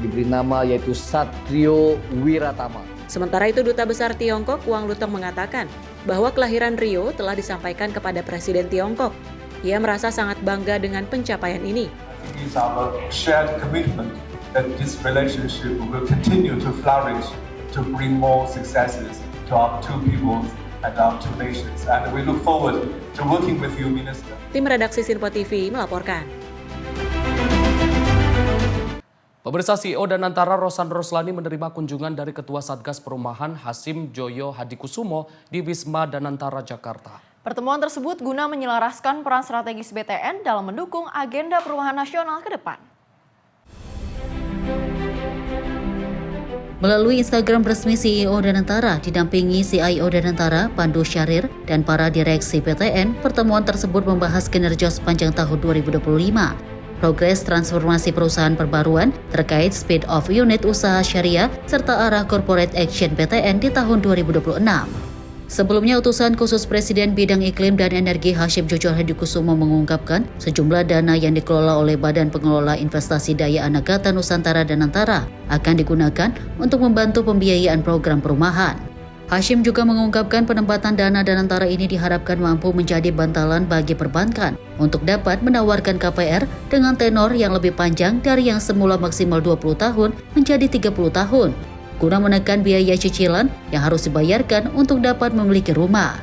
diberi nama yaitu Satrio Wiratama. Sementara itu, Duta Besar Tiongkok Wang Lutong mengatakan bahwa kelahiran Rio telah disampaikan kepada Presiden Tiongkok. Ia merasa sangat bangga dengan pencapaian ini. It is our shared commitment that this relationship will continue to flourish to bring more successes to our two peoples and our two nations. And we look forward to working with you, Minister. Tim redaksi Sinpo TV melaporkan. Pemirsa, CEO Danantara Rosan Roslani menerima kunjungan dari Ketua Satgas Perumahan Hasim Joyo Hadikusumo di Wisma Danantara, Jakarta. Pertemuan tersebut guna menyelaraskan peran strategis BTN dalam mendukung agenda perumahan nasional ke depan. Melalui Instagram resmi CEO Danantara didampingi CIO Danantara, Pandu Syahrir, dan para direksi PTN, pertemuan tersebut membahas kinerja sepanjang tahun 2025. Progres transformasi perusahaan perbaruan terkait speed of unit usaha syariah serta arah corporate action PTN di tahun 2026. Sebelumnya, utusan khusus Presiden Bidang Iklim dan Energi Hasim Joyo Hadikusumo mengungkapkan sejumlah dana yang dikelola oleh Badan Pengelola Investasi Daya Anagata Nusantara Danantara akan digunakan untuk membantu pembiayaan program perumahan. Hasim juga mengungkapkan penempatan dana Danantara ini diharapkan mampu menjadi bantalan bagi perbankan untuk dapat menawarkan KPR dengan tenor yang lebih panjang dari yang semula maksimal 20 tahun menjadi 30 tahun, guna menekan biaya cicilan yang harus dibayarkan untuk dapat memiliki rumah.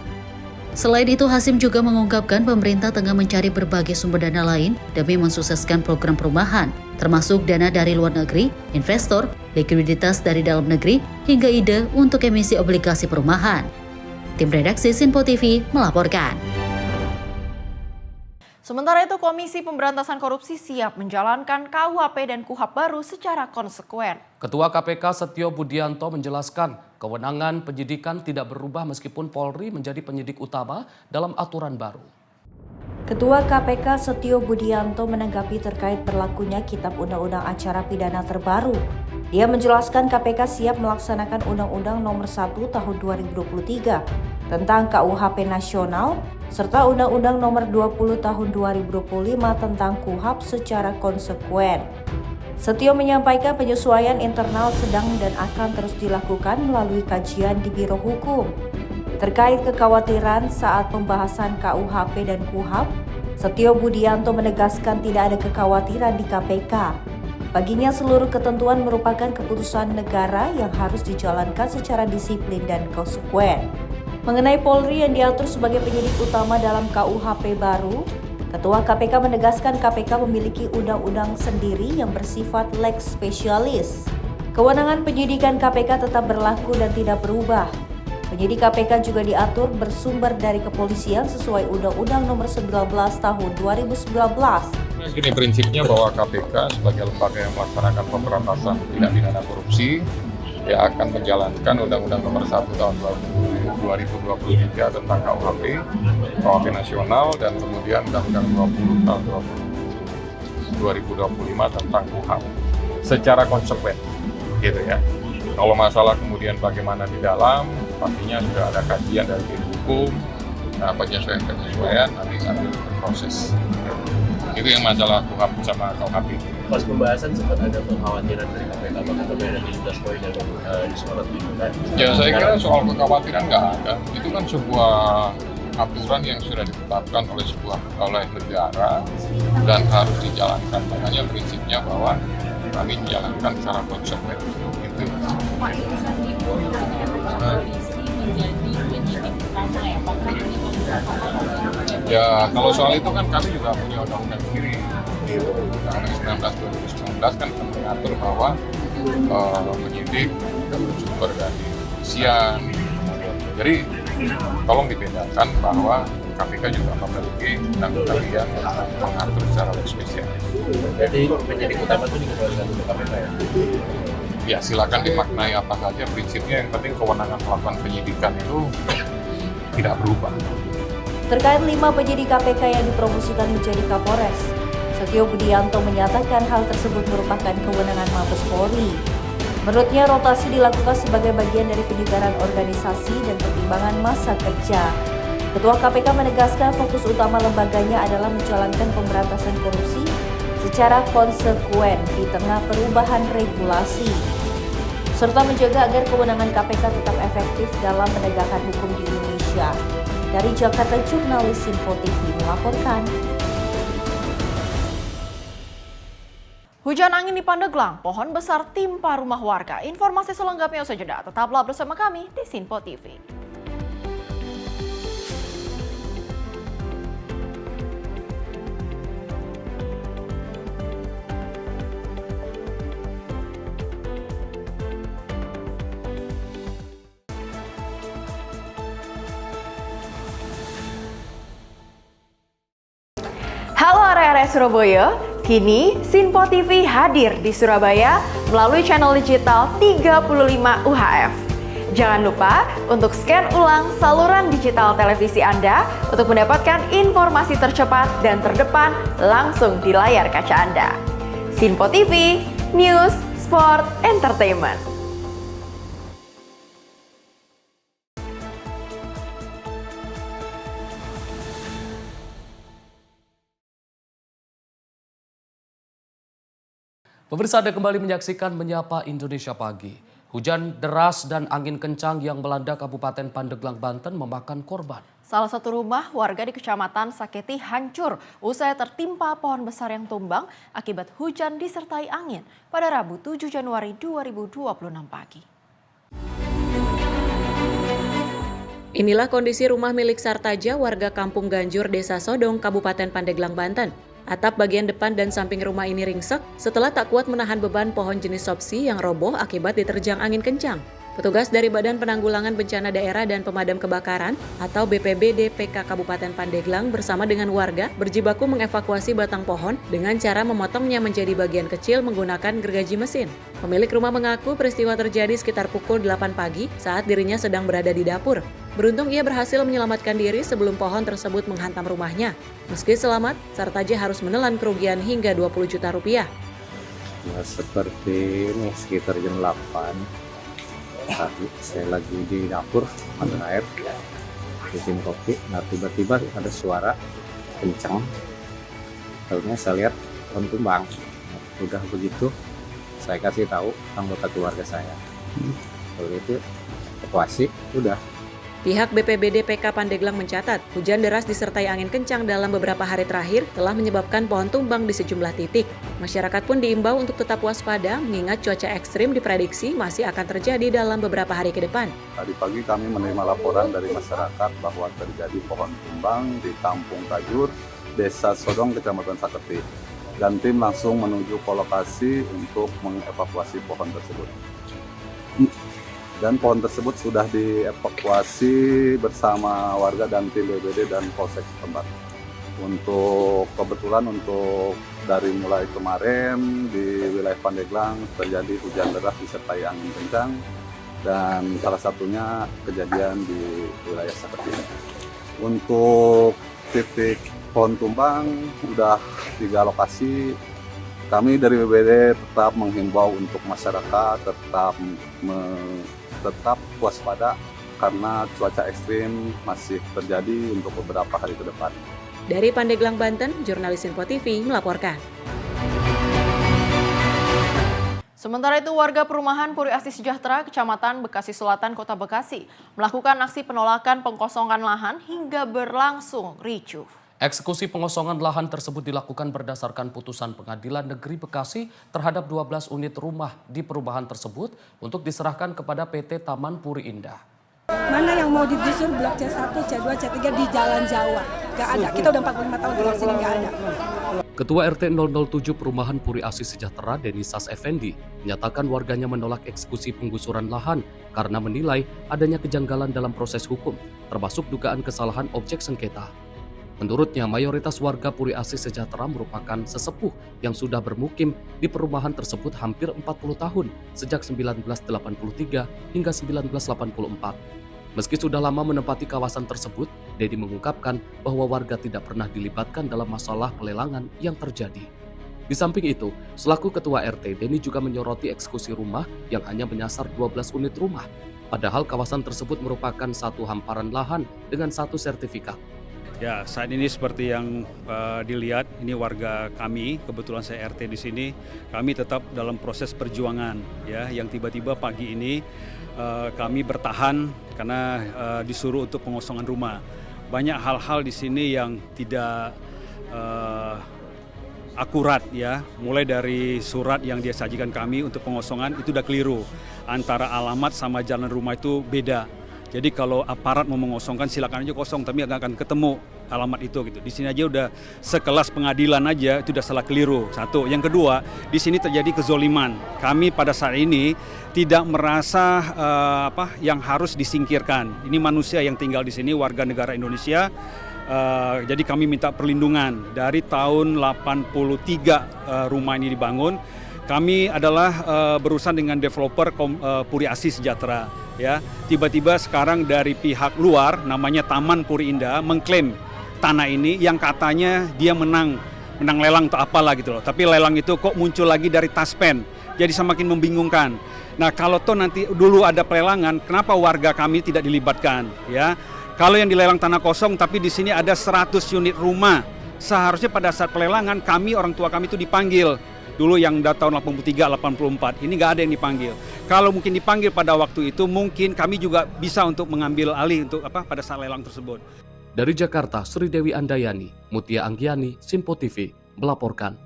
Selain itu, Hasim juga mengungkapkan pemerintah tengah mencari berbagai sumber dana lain demi mensukseskan program perumahan, termasuk dana dari luar negeri, investor, likuiditas dari dalam negeri, hingga ide untuk emisi obligasi perumahan. Tim redaksi Sinpo TV melaporkan. Sementara itu, Komisi Pemberantasan Korupsi siap menjalankan KUHP dan KUHAP baru secara konsekuen. Ketua KPK Setio Budianto menjelaskan kewenangan penyidikan tidak berubah meskipun Polri menjadi penyidik utama dalam aturan baru. Ketua KPK Setio Budianto menanggapi terkait berlakunya Kitab Undang-Undang Acara Pidana terbaru. Dia menjelaskan KPK siap melaksanakan Undang-Undang Nomor 1 Tahun 2023 tentang KUHP Nasional serta Undang-Undang Nomor 20 Tahun 2025 tentang KUHAP secara konsekuen. Setio menyampaikan penyesuaian internal sedang dan akan terus dilakukan melalui kajian di Biro Hukum. Terkait kekhawatiran saat pembahasan KUHP dan KUHAP, Setio Budianto menegaskan tidak ada kekhawatiran di KPK. Baginya seluruh ketentuan merupakan keputusan negara yang harus dijalankan secara disiplin dan konsekuen. Mengenai Polri yang diatur sebagai penyidik utama dalam KUHP baru, Ketua KPK menegaskan KPK memiliki undang-undang sendiri yang bersifat lex specialis. Kewenangan penyidikan KPK tetap berlaku dan tidak berubah. Penyidik KPK juga diatur bersumber dari kepolisian sesuai Undang-Undang Nomor 19 Tahun 2019. Gini prinsipnya bahwa KPK sebagai lembaga yang melaksanakan pemberantasan tindak pidana korupsi ya akan menjalankan Undang-Undang Nomor 1 Tahun 2023 tentang KUHP Nasional dan kemudian Undang-Undang 20 Tahun 2025 tentang KUHAP secara konsekuen, gitu ya. Kalau masalah kemudian bagaimana di dalam, pastinya sudah ada kajian dari Biro Hukum, penyesuaian nanti sambil berproses. Itu yang masalah KUHAP sama KUHP. pas pembahasan sempat ada kekhawatiran dari KPK bahkan sampai ada 17 poin yang disorot gitu kan. Ya saya kira soal kekhawatiran nggak ada. Itu kan sebuah aturan yang sudah ditetapkan oleh negara dan harus dijalankan. Makanya prinsipnya bahwa kami menjalankan secara konsekuen. Itu. Ya kalau soal itu kan kami juga punya undang-undang sendiri. Undang-undang 19 2019 kan mengatur bahwa penyidik bersumber dari kepolisian. Jadi tolong dibedakan bahwa KPK juga memiliki undang-undang yang mengatur secara lebih spesial. Jadi penyidik utama itu dikembalikan ke KPK ya? Ya silakan dimaknai apa saja, prinsipnya yang penting kewenangan melakukan penyidikan itu tidak berubah. Terkait 5 penyidik KPK yang dipromosikan menjadi Kapolres, Setio Budianto menyatakan hal tersebut merupakan kewenangan Mabes Polri. Menurutnya rotasi dilakukan sebagai bagian dari penyegaran organisasi dan pertimbangan masa kerja. Ketua KPK menegaskan fokus utama lembaganya adalah menjalankan pemberantasan korupsi secara konsekuen di tengah perubahan regulasi, serta menjaga agar kewenangan KPK tetap efektif dalam menegakkan hukum di Indonesia. Dari Jakarta, jurnalis Sinpo TV melaporkan. Hujan angin di Pandeglang, pohon besar timpa rumah warga. Informasi selengkapnya usai jeda. Tetaplah bersama kami di Sinpo TV. Halo area-area Surabaya, kini Sinpo TV hadir di Surabaya melalui channel digital 35 UHF. Jangan lupa untuk scan ulang saluran digital televisi Anda untuk mendapatkan informasi tercepat dan terdepan langsung di layar kaca Anda. Sinpo TV, News, Sport, Entertainment. Pemirsa, Anda kembali menyaksikan Menyapa Indonesia Pagi. Hujan deras dan angin kencang yang melanda Kabupaten Pandeglang, Banten memakan korban. Salah satu rumah warga di Kecamatan Saketi hancur usai tertimpa pohon besar yang tumbang akibat hujan disertai angin pada Rabu 7 Januari 2026 pagi. Inilah kondisi rumah milik Sartaja, warga Kampung Ganjur, Desa Sodong, Kabupaten Pandeglang, Banten. Atap bagian depan dan samping rumah ini ringsek setelah tak kuat menahan beban pohon jenis sopsi yang roboh akibat diterjang angin kencang. Petugas dari Badan Penanggulangan Bencana Daerah dan Pemadam Kebakaran atau BPBD PK Kabupaten Pandeglang bersama dengan warga berjibaku mengevakuasi batang pohon dengan cara memotongnya menjadi bagian kecil menggunakan gergaji mesin. Pemilik rumah mengaku peristiwa terjadi sekitar pukul 8 pagi saat dirinya sedang berada di dapur. Beruntung ia berhasil menyelamatkan diri sebelum pohon tersebut menghantam rumahnya. Meski selamat, Sartaja harus menelan kerugian hingga 20 juta rupiah. Nah, seperti ini sekitar jam 8 tadi saya lagi di dapur ambil air bikin kopi. Nah tiba-tiba ada suara kencang, akhirnya saya lihat pohon tumbang. Nah, udah begitu saya kasih tahu anggota keluarga saya, lalu itu evakuasi udah. Pihak BPBD PK Pandeglang mencatat, hujan deras disertai angin kencang dalam beberapa hari terakhir telah menyebabkan pohon tumbang di sejumlah titik. Masyarakat pun diimbau untuk tetap waspada mengingat cuaca ekstrim diprediksi masih akan terjadi dalam beberapa hari ke depan. Tadi pagi kami menerima laporan dari masyarakat bahwa terjadi pohon tumbang di Kampung Ganjur, Desa Sodong, Kecamatan Saketi. Dan tim langsung menuju ke lokasi untuk mengevakuasi pohon tersebut. Dan pohon tersebut sudah dievakuasi bersama warga dan tim BPBD dan Polsek setempat. Kebetulan dari mulai kemarin di wilayah Pandeglang terjadi hujan deras disertai angin kencang dan salah satunya kejadian di wilayah Saketi. Untuk titik pohon tumbang sudah 3 lokasi. Kami dari BPBD tetap menghimbau untuk masyarakat tetap waspada karena cuaca ekstrim masih terjadi untuk beberapa hari ke depan. Dari Pandeglang, Banten, jurnalis Sinpo TV melaporkan. Sementara itu, warga perumahan Puri Asih Sejahtera, Kecamatan Bekasi Selatan, Kota Bekasi, melakukan aksi penolakan pengkosongan lahan hingga berlangsung ricuh. Eksekusi pengosongan lahan tersebut dilakukan berdasarkan putusan Pengadilan Negeri Bekasi terhadap 12 unit rumah di perumahan tersebut untuk diserahkan kepada PT Taman Puri Indah. Mana yang mau digusur blok C1, C2, C3 di Jalan Jawa? Gak ada, kita udah 45 tahun di sini gak ada. Ketua RT 007 Perumahan Puri Asih Sejahtera, Denisas Effendi, menyatakan warganya menolak eksekusi penggusuran lahan karena menilai adanya kejanggalan dalam proses hukum, termasuk dugaan kesalahan objek sengketa. Menurutnya, mayoritas warga Puri Asih Sejahtera merupakan sesepuh yang sudah bermukim di perumahan tersebut hampir 40 tahun, sejak 1983 hingga 1984. Meski sudah lama menempati kawasan tersebut, Dedi mengungkapkan bahwa warga tidak pernah dilibatkan dalam masalah pelelangan yang terjadi. Di samping itu, selaku Ketua RT, Deni juga menyoroti eksekusi rumah yang hanya menyasar 12 unit rumah. Padahal kawasan tersebut merupakan satu hamparan lahan dengan satu sertifikat. Ya, saat ini seperti yang dilihat, ini warga kami, kebetulan saya RT di sini, kami tetap dalam proses perjuangan, ya, yang tiba-tiba pagi ini kami bertahan karena disuruh untuk pengosongan rumah. Banyak hal-hal di sini yang tidak akurat, ya, mulai dari surat yang dia sajikan kami untuk pengosongan itu udah keliru, antara alamat sama jalan rumah itu beda. Jadi kalau aparat mau mengosongkan silakan aja kosong, tapi nggak akan ketemu alamat itu gitu. Di sini aja udah sekelas pengadilan aja itu udah salah keliru. Satu, yang kedua, di sini terjadi kezoliman. Kami pada saat ini tidak merasa yang harus disingkirkan. Ini manusia yang tinggal di sini, warga negara Indonesia. Jadi kami minta perlindungan. Dari tahun 83 rumah ini dibangun. Kami adalah berurusan dengan developer Puri Asih Sejahtera. Ya, tiba-tiba sekarang dari pihak luar, namanya Taman Puri Indah, mengklaim tanah ini yang katanya dia menang lelang atau apalah gitu loh. Tapi lelang itu kok muncul lagi dari Taspen. Jadi semakin membingungkan. Nah, kalau toh nanti dulu ada pelelangan, kenapa warga kami tidak dilibatkan? Ya, kalau yang dilelang tanah kosong, tapi di sini ada 100 unit rumah. Seharusnya pada saat pelelangan kami, orang tua kami itu dipanggil. Dulu yang tahun 83-84, ini nggak ada yang dipanggil. Kalau mungkin dipanggil pada waktu itu, mungkin kami juga bisa untuk mengambil alih untuk pada saat lelang tersebut. Dari Jakarta, Sri Dewi Andayani, Mutia Anggiani, Simpo TV, melaporkan.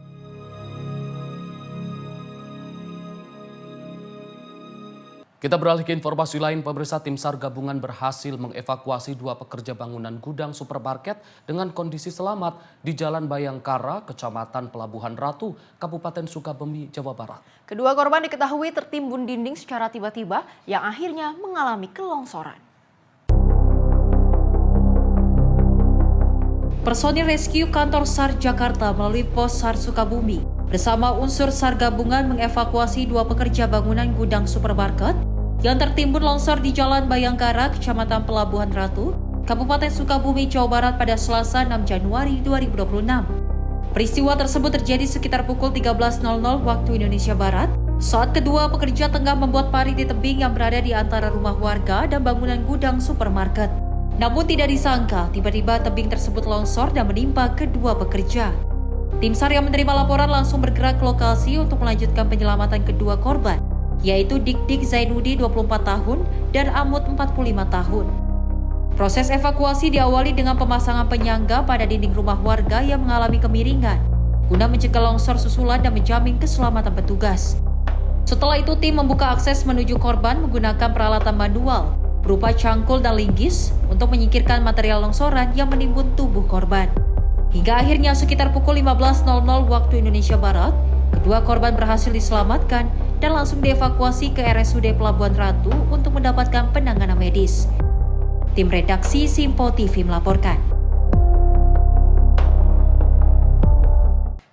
Kita beralih ke informasi lain, pemirsa. Tim SAR gabungan berhasil mengevakuasi 2 pekerja bangunan gudang supermarket dengan kondisi selamat di Jalan Bayangkara, Kecamatan Pelabuhan Ratu, Kabupaten Sukabumi, Jawa Barat. Kedua korban diketahui tertimbun dinding secara tiba-tiba yang akhirnya mengalami kelongsoran. Personil rescue kantor SAR Jakarta melalui pos SAR Sukabumi bersama unsur SAR gabungan mengevakuasi 2 pekerja bangunan gudang supermarket yang tertimbun longsor di Jalan Bayangkara, Kecamatan Pelabuhan Ratu, Kabupaten Sukabumi, Jawa Barat pada Selasa 6 Januari 2026. Peristiwa tersebut terjadi sekitar pukul 13.00 waktu Indonesia Barat saat kedua pekerja tengah membuat parit di tebing yang berada di antara rumah warga dan bangunan gudang supermarket. Namun tidak disangka, tiba-tiba tebing tersebut longsor dan menimpa kedua pekerja. Tim SAR yang menerima laporan langsung bergerak ke lokasi untuk melanjutkan penyelamatan kedua korban, yaitu Dik-Dik Zainudi 24 tahun dan Amut 45 tahun. Proses evakuasi diawali dengan pemasangan penyangga pada dinding rumah warga yang mengalami kemiringan, guna mencegah longsor susulan dan menjamin keselamatan petugas. Setelah itu, tim membuka akses menuju korban menggunakan peralatan manual, berupa cangkul dan linggis untuk menyingkirkan material longsoran yang menimbun tubuh korban. Hingga akhirnya sekitar pukul 15.00 waktu Indonesia Barat, kedua korban berhasil diselamatkan dan langsung dievakuasi ke RSUD Pelabuhan Ratu untuk mendapatkan penanganan medis. Tim redaksi Simpo TV melaporkan.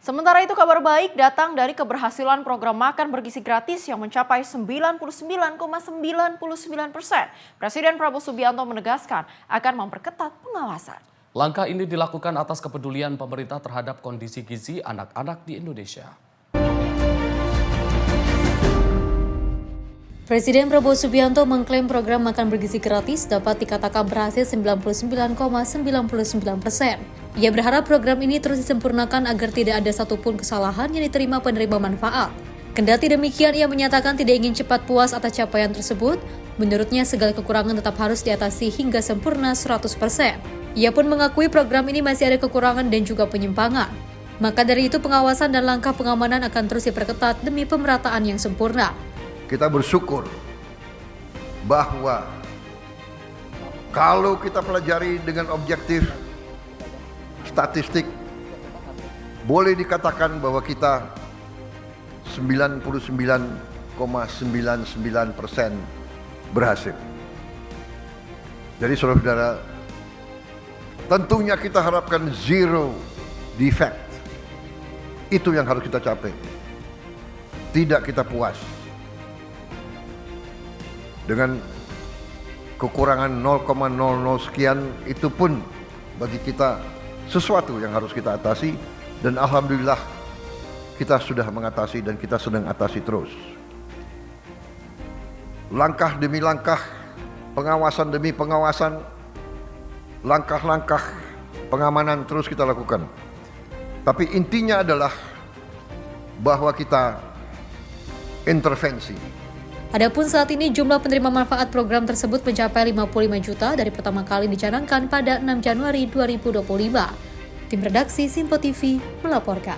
Sementara itu, kabar baik datang dari keberhasilan program makan bergizi gratis yang mencapai 99,99%. Presiden Prabowo Subianto menegaskan akan memperketat pengawasan. Langkah ini dilakukan atas kepedulian pemerintah terhadap kondisi gizi anak-anak di Indonesia. Presiden Prabowo Subianto mengklaim program makan bergizi gratis dapat dikatakan berhasil 99,99%. Ia berharap program ini terus disempurnakan agar tidak ada satupun kesalahan yang diterima penerima manfaat. Kendati demikian, ia menyatakan tidak ingin cepat puas atas capaian tersebut. Menurutnya segala kekurangan tetap harus diatasi hingga sempurna 100%. Ia pun mengakui program ini masih ada kekurangan dan juga penyimpangan. Maka dari itu pengawasan dan langkah pengamanan akan terus diperketat demi pemerataan yang sempurna. Kita bersyukur bahwa kalau kita pelajari dengan objektif statistik, boleh dikatakan bahwa kita 99,99% berhasil. Jadi saudara-saudara, tentunya kita harapkan zero defect. Itu yang harus kita capai. Tidak kita puas dengan kekurangan 0,00 sekian, itu pun bagi kita sesuatu yang harus kita atasi, dan alhamdulillah kita sudah mengatasi dan kita sedang atasi terus. Langkah demi langkah, pengawasan demi pengawasan, langkah-langkah pengamanan terus kita lakukan. Tapi intinya adalah bahwa kita intervensi. Adapun saat ini jumlah penerima manfaat program tersebut mencapai 55 juta dari pertama kali dicanangkan pada 6 Januari 2025. Tim redaksi Simpo TV melaporkan.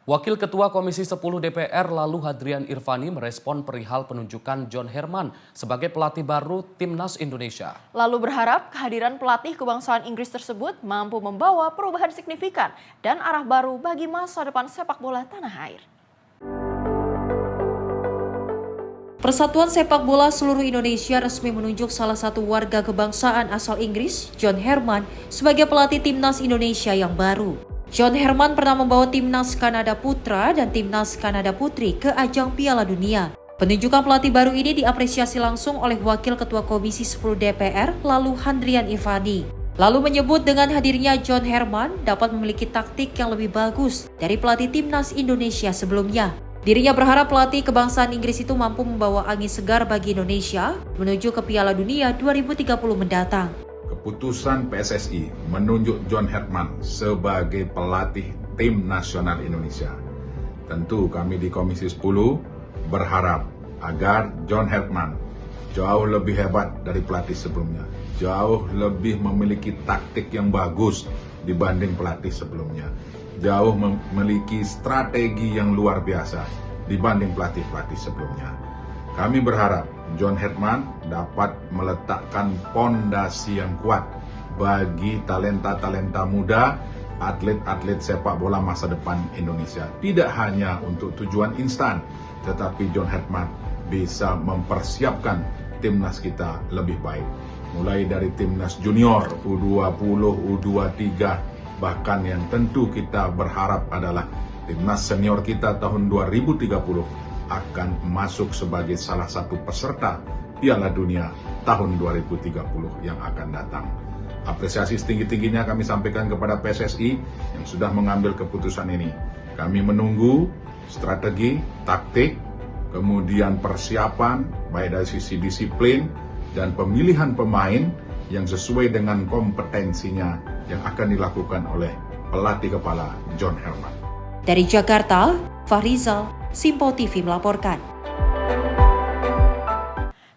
Wakil Ketua Komisi 10 DPR Lalu Hadrian Irvani merespon perihal penunjukan John Herman sebagai pelatih baru Timnas Indonesia. Lalu berharap kehadiran pelatih kebangsaan Inggris tersebut mampu membawa perubahan signifikan dan arah baru bagi masa depan sepak bola tanah air. Persatuan Sepak Bola Seluruh Indonesia resmi menunjuk salah satu warga kebangsaan asal Inggris, John Herman, sebagai pelatih Timnas Indonesia yang baru. John Herman pernah membawa Timnas Kanada Putra dan Timnas Kanada Putri ke ajang Piala Dunia. Penunjukan pelatih baru ini diapresiasi langsung oleh Wakil Ketua Komisi 10 DPR, Lalu Hadrian Irvani. Lalu menyebut dengan hadirnya John Herman dapat memiliki taktik yang lebih bagus dari pelatih Timnas Indonesia sebelumnya. Dirinya berharap pelatih kebangsaan Inggris itu mampu membawa angin segar bagi Indonesia menuju ke Piala Dunia 2030 mendatang. Keputusan PSSI menunjuk John Herman sebagai pelatih tim nasional Indonesia. Tentu kami di Komisi 10 berharap agar John Herman jauh lebih hebat dari pelatih sebelumnya. Jauh lebih memiliki taktik yang bagus dibanding pelatih sebelumnya. Jauh memiliki strategi yang luar biasa dibanding pelatih-pelatih sebelumnya. Kami berharap John Herman dapat meletakkan pondasi yang kuat bagi talenta-talenta muda, atlet-atlet sepak bola masa depan Indonesia. Tidak hanya untuk tujuan instan, tetapi John Herman bisa mempersiapkan timnas kita lebih baik. Mulai dari timnas junior, U20, U23, bahkan yang tentu kita berharap adalah timnas senior kita tahun 2030 akan masuk sebagai salah satu peserta Piala Dunia tahun 2030 yang akan datang. Apresiasi setinggi-tingginya kami sampaikan kepada PSSI yang sudah mengambil keputusan ini. Kami menunggu strategi, taktik, kemudian persiapan, baik dari sisi disiplin dan pemilihan pemain yang sesuai dengan kompetensinya yang akan dilakukan oleh pelatih kepala John Herman. Dari Jakarta, Fahrizal, Simpo TV melaporkan.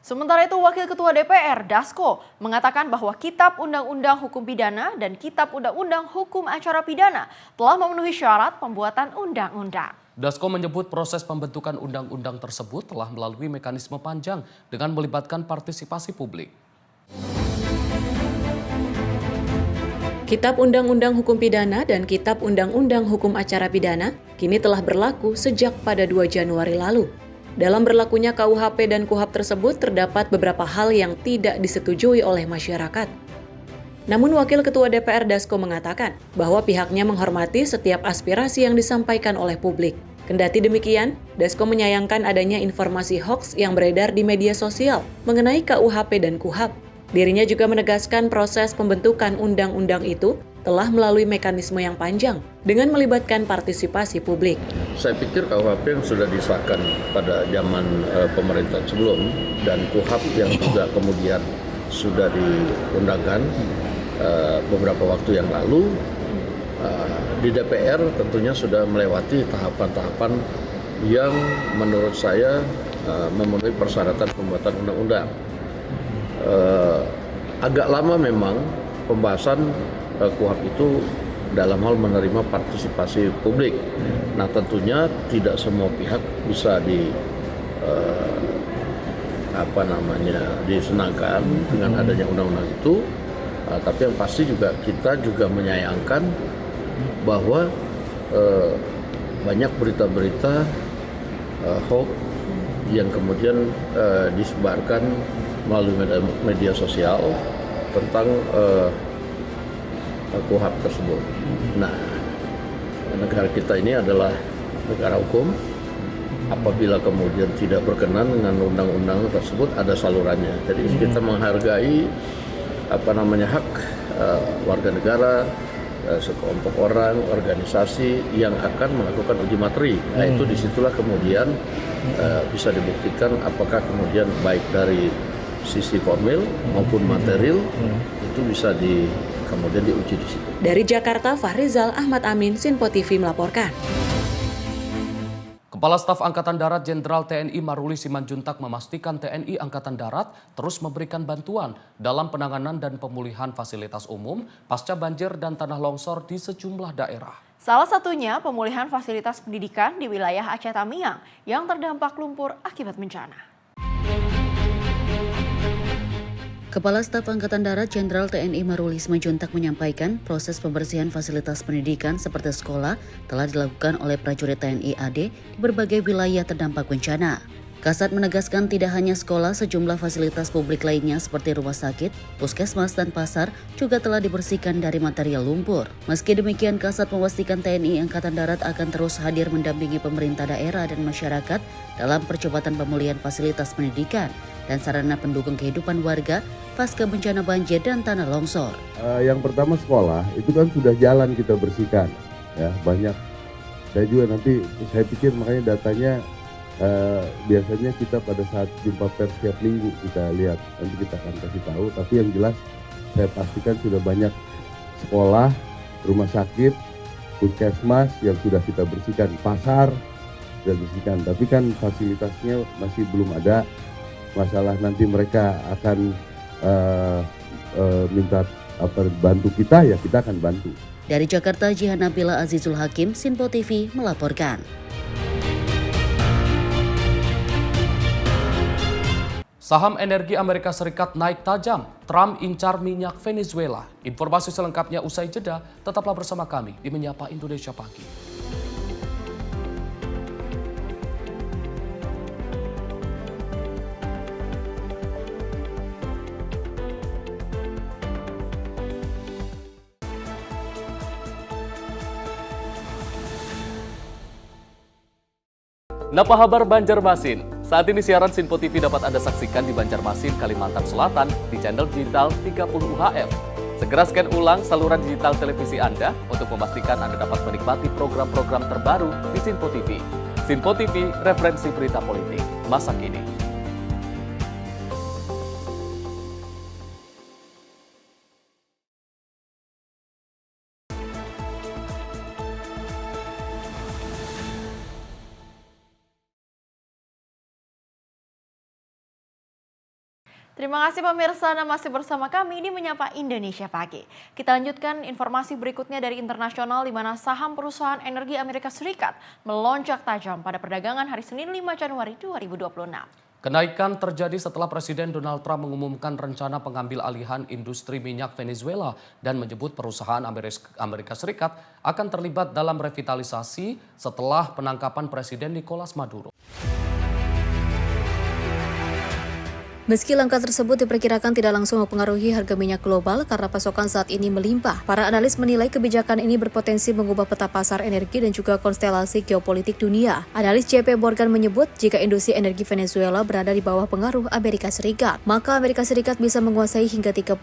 Sementara itu, Wakil Ketua DPR, Dasko, mengatakan bahwa Kitab Undang-Undang Hukum Pidana dan Kitab Undang-Undang Hukum Acara Pidana telah memenuhi syarat pembuatan undang-undang. Dasko menyebut proses pembentukan undang-undang tersebut telah melalui mekanisme panjang dengan melibatkan partisipasi publik. Kitab Undang-Undang Hukum Pidana dan Kitab Undang-Undang Hukum Acara Pidana kini telah berlaku sejak pada 2 Januari lalu. Dalam berlakunya KUHP dan KUHAP tersebut terdapat beberapa hal yang tidak disetujui oleh masyarakat. Namun Wakil Ketua DPR Dasko mengatakan bahwa pihaknya menghormati setiap aspirasi yang disampaikan oleh publik. Kendati demikian, Dasko menyayangkan adanya informasi hoaks yang beredar di media sosial mengenai KUHP dan KUHAP. Dirinya juga menegaskan proses pembentukan undang-undang itu telah melalui mekanisme yang panjang dengan melibatkan partisipasi publik. Saya pikir KUHP yang sudah disahkan pada zaman pemerintah sebelum dan KUHAP yang juga kemudian sudah diundangkan beberapa waktu yang lalu. Di DPR tentunya sudah melewati tahapan-tahapan yang menurut saya memenuhi persyaratan pembuatan undang-undang. Agak lama memang pembahasan KUHP itu dalam hal menerima partisipasi publik. Nah, tentunya tidak semua pihak bisa disenangkan dengan adanya undang-undang itu. Tapi yang pasti juga kita juga menyayangkan bahwa banyak berita-berita hoax yang kemudian disebarkan melalui media sosial tentang KUHP tersebut. Nah, negara kita ini adalah negara hukum. Apabila kemudian tidak berkenan dengan undang-undang tersebut, ada salurannya. Jadi kita menghargai hak warga negara, sekelompok orang, organisasi yang akan melakukan uji materi. Nah, itu disitulah kemudian bisa dibuktikan apakah kemudian baik dari sisi formil maupun material itu bisa kemudian diuji di situ. Dari Jakarta, Fahrizal Ahmad Amin, Sinpo TV melaporkan. Kepala Staf Angkatan Darat Jenderal TNI Maruli Simanjuntak memastikan TNI Angkatan Darat terus memberikan bantuan dalam penanganan dan pemulihan fasilitas umum pasca banjir dan tanah longsor di sejumlah daerah. Salah satunya pemulihan fasilitas pendidikan di wilayah Aceh Tamiang yang terdampak lumpur akibat bencana. Kepala Staf Angkatan Darat Jenderal TNI Maruli Simanjuntak menyampaikan proses pembersihan fasilitas pendidikan seperti sekolah telah dilakukan oleh prajurit TNI AD di berbagai wilayah terdampak bencana. Kasat menegaskan tidak hanya sekolah, sejumlah fasilitas publik lainnya seperti rumah sakit, puskesmas, dan pasar juga telah dibersihkan dari material lumpur. Meski demikian, Kasat memastikan TNI Angkatan Darat akan terus hadir mendampingi pemerintah daerah dan masyarakat dalam percepatan pemulihan fasilitas pendidikan dan sarana pendukung kehidupan warga pasca bencana banjir dan tanah longsor. Yang pertama sekolah, itu kan sudah jalan kita bersihkan, ya banyak. Saya juga nanti, saya pikir makanya datanya biasanya kita pada saat jumpa pers tiap minggu kita lihat, nanti kita akan kasih tahu. Tapi yang jelas saya pastikan sudah banyak sekolah, rumah sakit, puskesmas yang sudah kita bersihkan, pasar sudah bersihkan. Tapi kan fasilitasnya masih belum ada. Masalah nanti mereka akan minta bantu kita, ya kita akan bantu. Dari Jakarta, Jihan Nabila Azizul Hakim, Sinpo TV melaporkan. Saham energi Amerika Serikat naik tajam, Trump incar minyak Venezuela. Informasi selengkapnya usai jeda, tetaplah bersama kami di Menyapa Indonesia Pagi. Napa kabar Banjarmasin? Saat ini siaran Sinpo TV dapat Anda saksikan di Banjarmasin, Kalimantan Selatan di channel digital 30 UHF. Segera scan ulang saluran digital televisi Anda untuk memastikan Anda dapat menikmati program-program terbaru di Sinpo TV. Sinpo TV, referensi berita politik masa kini. Terima kasih pemirsa, Anda masih bersama kami di Menyapa Indonesia Pagi. Kita lanjutkan informasi berikutnya dari internasional di mana saham perusahaan energi Amerika Serikat melonjak tajam pada perdagangan hari Senin 5 Januari 2026. Kenaikan terjadi setelah Presiden Donald Trump mengumumkan rencana pengambil alihan industri minyak Venezuela dan menyebut perusahaan Amerika Serikat akan terlibat dalam revitalisasi setelah penangkapan Presiden Nicolas Maduro. Meski langkah tersebut diperkirakan tidak langsung mempengaruhi harga minyak global karena pasokan saat ini melimpah, para analis menilai kebijakan ini berpotensi mengubah peta pasar energi dan juga konstelasi geopolitik dunia. Analis JP Morgan menyebut jika industri energi Venezuela berada di bawah pengaruh Amerika Serikat, maka Amerika Serikat bisa menguasai hingga 30%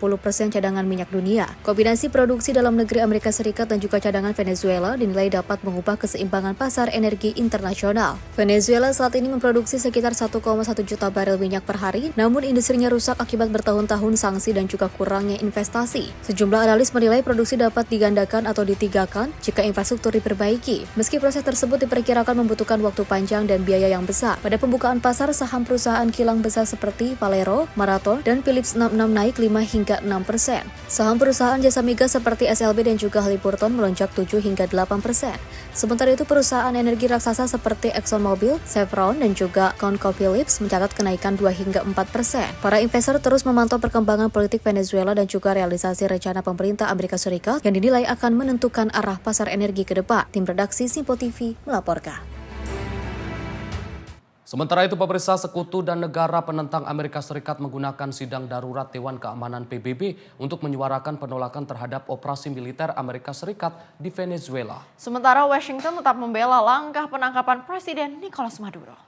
cadangan minyak dunia. Kombinasi produksi dalam negeri Amerika Serikat dan juga cadangan Venezuela dinilai dapat mengubah keseimbangan pasar energi internasional. Venezuela saat ini memproduksi sekitar 1,1 juta barel minyak per hari, namun namun industrinya rusak akibat bertahun-tahun sanksi dan juga kurangnya investasi. Sejumlah analis menilai produksi dapat digandakan atau ditigakan jika infrastruktur diperbaiki. Meski proses tersebut diperkirakan membutuhkan waktu panjang dan biaya yang besar. Pada pembukaan pasar, saham perusahaan kilang besar seperti Valero, Marathon, dan Philips 66 naik 5 hingga 6%. Saham perusahaan jasa migas seperti SLB dan juga Halliburton melonjak 7 hingga 8%. Sementara itu perusahaan energi raksasa seperti ExxonMobil, Chevron, dan juga ConocoPhillips mencatat kenaikan 2 hingga 4%. Para investor terus memantau perkembangan politik Venezuela dan juga realisasi rencana pemerintah Amerika Serikat yang dinilai akan menentukan arah pasar energi ke depan. Tim redaksi Simpo TV melaporkan. Sementara itu, pemirsa, sekutu dan negara penentang Amerika Serikat menggunakan sidang darurat Dewan Keamanan PBB untuk menyuarakan penolakan terhadap operasi militer Amerika Serikat di Venezuela. Sementara Washington tetap membela langkah penangkapan Presiden Nicolas Maduro.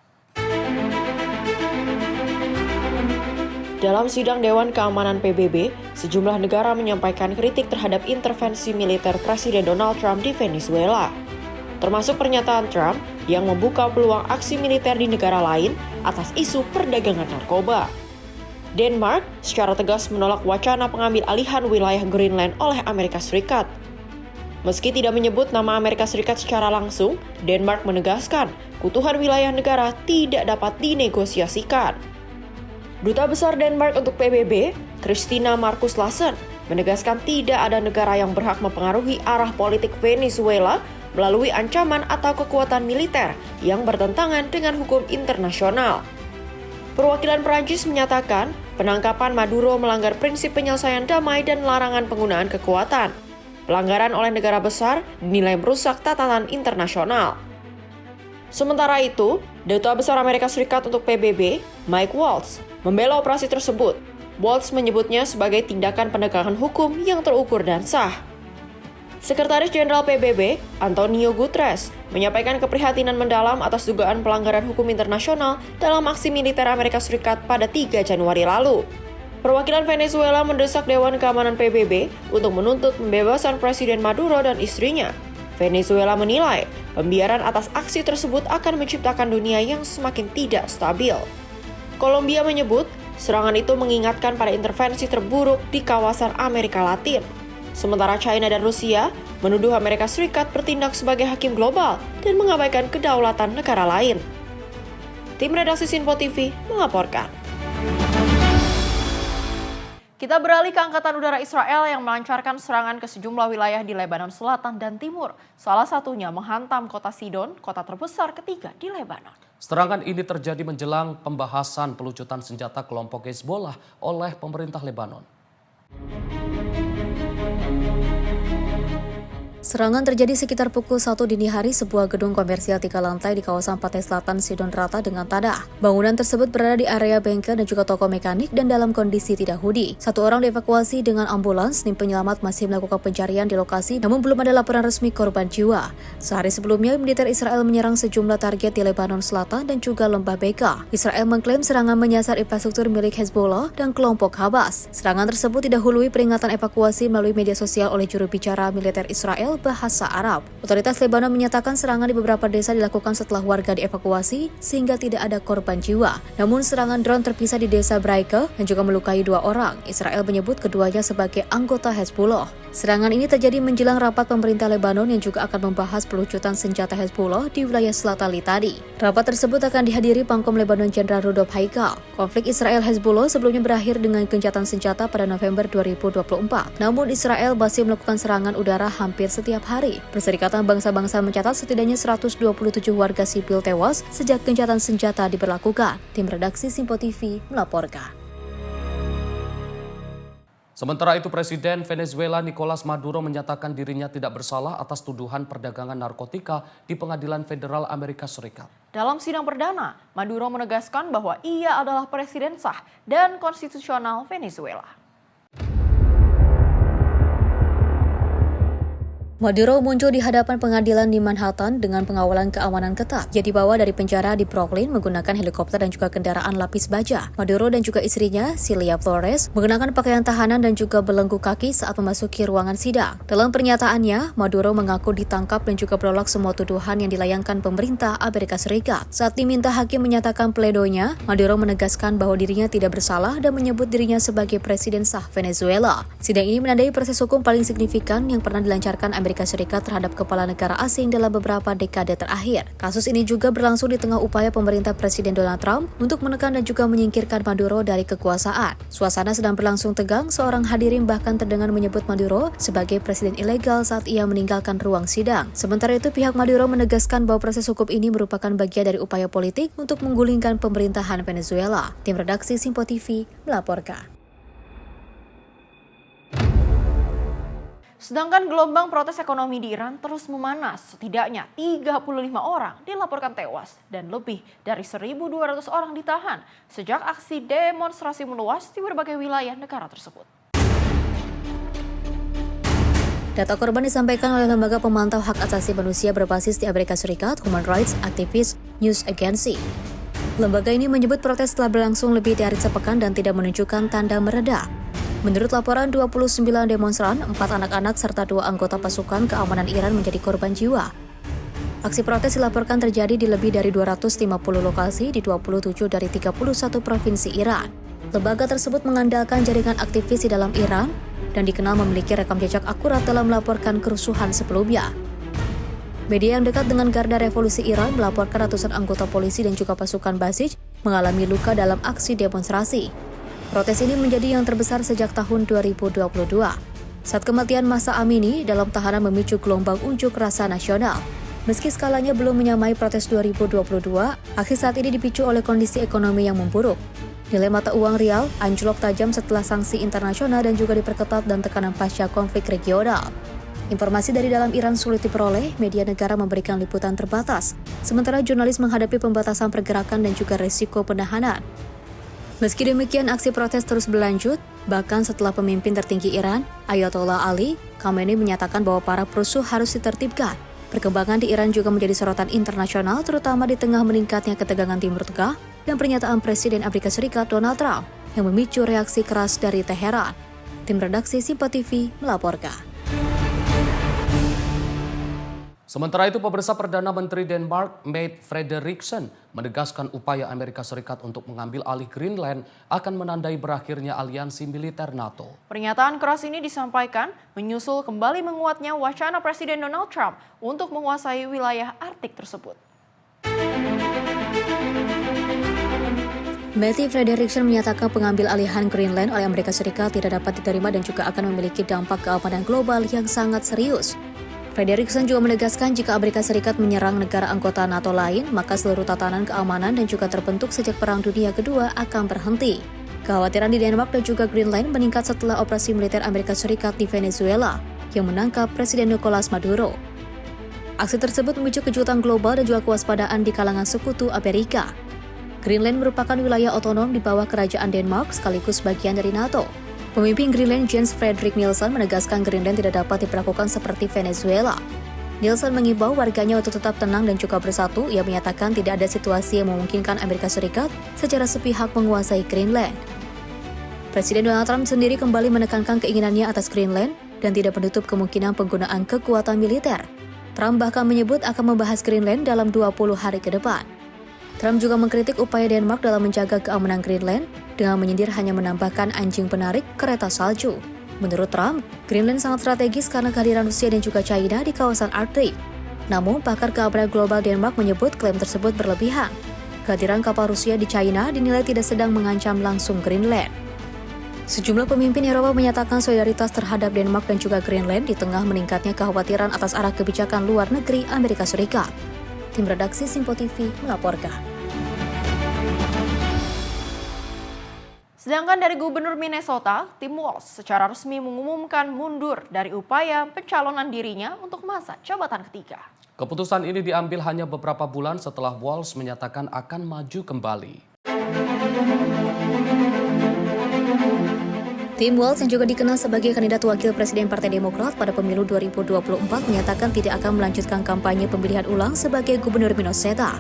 Dalam sidang Dewan Keamanan PBB, sejumlah negara menyampaikan kritik terhadap intervensi militer Presiden Donald Trump di Venezuela. Termasuk pernyataan Trump yang membuka peluang aksi militer di negara lain atas isu perdagangan narkoba. Denmark secara tegas menolak wacana pengambil alihan wilayah Greenland oleh Amerika Serikat. Meski tidak menyebut nama Amerika Serikat secara langsung, Denmark menegaskan keutuhan wilayah negara tidak dapat dinegosiasikan. Duta Besar Denmark untuk PBB, Christina Marcus Larsen, menegaskan tidak ada negara yang berhak mempengaruhi arah politik Venezuela melalui ancaman atau kekuatan militer yang bertentangan dengan hukum internasional. Perwakilan Prancis menyatakan penangkapan Maduro melanggar prinsip penyelesaian damai dan larangan penggunaan kekuatan. Pelanggaran oleh negara besar dinilai merusak tatanan internasional. Sementara itu, Duta Besar Amerika Serikat untuk PBB, Mike Waltz, membela operasi tersebut. Waltz menyebutnya sebagai tindakan penegakan hukum yang terukur dan sah. Sekretaris Jenderal PBB, Antonio Guterres, menyampaikan keprihatinan mendalam atas dugaan pelanggaran hukum internasional dalam aksi militer Amerika Serikat pada 3 Januari lalu. Perwakilan Venezuela mendesak Dewan Keamanan PBB untuk menuntut pembebasan Presiden Maduro dan istrinya. Venezuela menilai pembiaran atas aksi tersebut akan menciptakan dunia yang semakin tidak stabil. Kolombia menyebut serangan itu mengingatkan pada intervensi terburuk di kawasan Amerika Latin. Sementara China dan Rusia menuduh Amerika Serikat bertindak sebagai hakim global dan mengabaikan kedaulatan negara lain. Tim redaksi Simpo TV melaporkan. Kita beralih ke Angkatan Udara Israel yang melancarkan serangan ke sejumlah wilayah di Lebanon Selatan dan Timur. Salah satunya menghantam kota Sidon, kota terbesar ketiga di Lebanon. Serangan ini terjadi menjelang pembahasan pelucutan senjata kelompok Hezbollah oleh pemerintah Lebanon. Serangan terjadi sekitar pukul 1 dini hari sebuah gedung komersial 3 lantai di kawasan Pantai Selatan Sidon rata dengan tanah. Bangunan tersebut berada di area bengkel dan juga toko mekanik dan dalam kondisi tidak huni. 1 orang dievakuasi dengan ambulans. Tim penyelamat masih melakukan pencarian di lokasi namun belum ada laporan resmi korban jiwa. Sehari sebelumnya, militer Israel menyerang sejumlah target di Lebanon Selatan dan juga Lembah Beka. Israel mengklaim serangan menyasar infrastruktur milik Hezbollah dan kelompok Hamas. Serangan tersebut didahului peringatan evakuasi melalui media sosial oleh juru bicara militer Israel bahasa Arab. Otoritas Lebanon menyatakan serangan di beberapa desa dilakukan setelah warga dievakuasi sehingga tidak ada korban jiwa. Namun serangan drone terpisah di desa Braike dan juga melukai 2 orang. Israel menyebut keduanya sebagai anggota Hezbollah. Serangan ini terjadi menjelang rapat pemerintah Lebanon yang juga akan membahas pelucutan senjata Hezbollah di wilayah selatan Litani. Rapat tersebut akan dihadiri Pangkom Lebanon Jenderal Rudolf Haikal. Konflik Israel-Hezbollah sebelumnya berakhir dengan gencatan senjata pada November 2024. Namun Israel masih melakukan serangan udara hampir setiap hari. Perserikatan Bangsa-Bangsa mencatat setidaknya 127 warga sipil tewas sejak gencatan senjata diberlakukan. Tim redaksi Simpo TV melaporkan. Sementara itu, Presiden Venezuela Nicolas Maduro menyatakan dirinya tidak bersalah atas tuduhan perdagangan narkotika di Pengadilan Federal Amerika Serikat. Dalam sidang perdana, Maduro menegaskan bahwa ia adalah presiden sah dan konstitusional Venezuela. Maduro muncul di hadapan pengadilan di Manhattan dengan pengawalan keamanan ketat. Ia dibawa dari penjara di Brooklyn menggunakan helikopter dan juga kendaraan lapis baja. Maduro dan juga istrinya, Celia Flores, mengenakan pakaian tahanan dan juga belenggu kaki saat memasuki ruangan sidang. Dalam pernyataannya, Maduro mengaku ditangkap dan juga menolak semua tuduhan yang dilayangkan pemerintah Amerika Serikat. Saat diminta hakim menyatakan pledoinya, Maduro menegaskan bahwa dirinya tidak bersalah dan menyebut dirinya sebagai presiden sah Venezuela. Sidang ini menandai proses hukum paling signifikan yang pernah dilancarkan Amerika Serikat terhadap kepala negara asing dalam beberapa dekade terakhir. Kasus ini juga berlangsung di tengah upaya pemerintah Presiden Donald Trump untuk menekan dan juga menyingkirkan Maduro dari kekuasaan. Suasana sedang berlangsung tegang, seorang hadirin bahkan terdengar menyebut Maduro sebagai presiden ilegal saat ia meninggalkan ruang sidang. Sementara itu, pihak Maduro menegaskan bahwa proses hukum ini merupakan bagian dari upaya politik untuk menggulingkan pemerintahan Venezuela. Tim redaksi Simpo TV melaporkan. Sedangkan gelombang protes ekonomi di Iran terus memanas. Setidaknya 35 orang dilaporkan tewas dan lebih dari 1.200 orang ditahan sejak aksi demonstrasi meluas di berbagai wilayah negara tersebut. Data korban disampaikan oleh lembaga pemantau hak asasi manusia berbasis di Amerika Serikat, Human Rights Activist News Agency. Lembaga ini menyebut protes telah berlangsung lebih dari sepekan dan tidak menunjukkan tanda mereda. Menurut laporan, 29 demonstran, 4 anak-anak serta 2 anggota pasukan keamanan Iran menjadi korban jiwa. Aksi protes dilaporkan terjadi di lebih dari 250 lokasi di 27 dari 31 provinsi Iran. Lembaga tersebut mengandalkan jaringan aktivis di dalam Iran dan dikenal memiliki rekam jejak akurat dalam melaporkan kerusuhan sebelumnya. Media yang dekat dengan Garda Revolusi Iran melaporkan ratusan anggota polisi dan juga pasukan Basij mengalami luka dalam aksi demonstrasi. Protes ini menjadi yang terbesar sejak tahun 2022. Saat kematian Mahsa Amini dalam tahanan memicu gelombang unjuk rasa nasional. Meski skalanya belum menyamai protes 2022, aksi saat ini dipicu oleh kondisi ekonomi yang memburuk. Nilai mata uang rial anjlok tajam setelah sanksi internasional dan juga diperketat dan tekanan pasca konflik regional. Informasi dari dalam Iran sulit diperoleh, media negara memberikan liputan terbatas, sementara jurnalis menghadapi pembatasan pergerakan dan juga risiko penahanan. Meski demikian, aksi protes terus berlanjut, bahkan setelah pemimpin tertinggi Iran, Ayatollah Ali Khamenei menyatakan bahwa para perusuh harus ditertibkan. Perkembangan di Iran juga menjadi sorotan internasional, terutama di tengah meningkatnya ketegangan Timur Tengah dan pernyataan Presiden Amerika Serikat Donald Trump yang memicu reaksi keras dari Teheran. Tim redaksi Simpo TV melaporkan. Sementara itu, pemirsa, Perdana Menteri Denmark, Mette Frederiksen, menegaskan upaya Amerika Serikat untuk mengambil alih Greenland akan menandai berakhirnya aliansi militer NATO. Pernyataan keras ini disampaikan menyusul kembali menguatnya wacana Presiden Donald Trump untuk menguasai wilayah Arktik tersebut. Mette Frederiksen menyatakan pengambil alihan Greenland oleh Amerika Serikat tidak dapat diterima dan juga akan memiliki dampak keamanan global yang sangat serius. Frederiksen juga menegaskan jika Amerika Serikat menyerang negara anggota NATO lain, maka seluruh tatanan keamanan dan juga terbentuk sejak Perang Dunia Kedua akan berhenti. Kekhawatiran di Denmark dan juga Greenland meningkat setelah operasi militer Amerika Serikat di Venezuela yang menangkap Presiden Nicolas Maduro. Aksi tersebut memicu kejutan global dan juga kewaspadaan di kalangan sekutu Amerika. Greenland merupakan wilayah otonom di bawah kerajaan Denmark sekaligus bagian dari NATO. Pemimpin Greenland Jens Frederik Nielsen menegaskan Greenland tidak dapat diperlakukan seperti Venezuela. Nielsen mengimbau warganya untuk tetap tenang dan juga bersatu. Ia menyatakan tidak ada situasi yang memungkinkan Amerika Serikat secara sepihak menguasai Greenland. Presiden Donald Trump sendiri kembali menekankan keinginannya atas Greenland dan tidak menutup kemungkinan penggunaan kekuatan militer. Trump bahkan menyebut akan membahas Greenland dalam 20 hari ke depan. Trump juga mengkritik upaya Denmark dalam menjaga keamanan Greenland dengan menyindir hanya menambahkan anjing penarik kereta salju. Menurut Trump, Greenland sangat strategis karena kehadiran Rusia dan juga China di kawasan Arktik. Namun, pakar keamanan global Denmark menyebut klaim tersebut berlebihan. Kehadiran kapal Rusia di China dinilai tidak sedang mengancam langsung Greenland. Sejumlah pemimpin Eropa menyatakan solidaritas terhadap Denmark dan juga Greenland di tengah meningkatnya kekhawatiran atas arah kebijakan luar negeri Amerika Serikat. Tim redaksi Simpo TV melaporkan. Sedangkan dari Gubernur Minnesota, Tim Walz secara resmi mengumumkan mundur dari upaya pencalonan dirinya untuk masa jabatan ketiga. Keputusan ini diambil hanya beberapa bulan setelah Walz menyatakan akan maju kembali. Tim Walz yang juga dikenal sebagai kandidat wakil presiden Partai Demokrat pada pemilu 2024 menyatakan tidak akan melanjutkan kampanye pemilihan ulang sebagai gubernur Minnesota.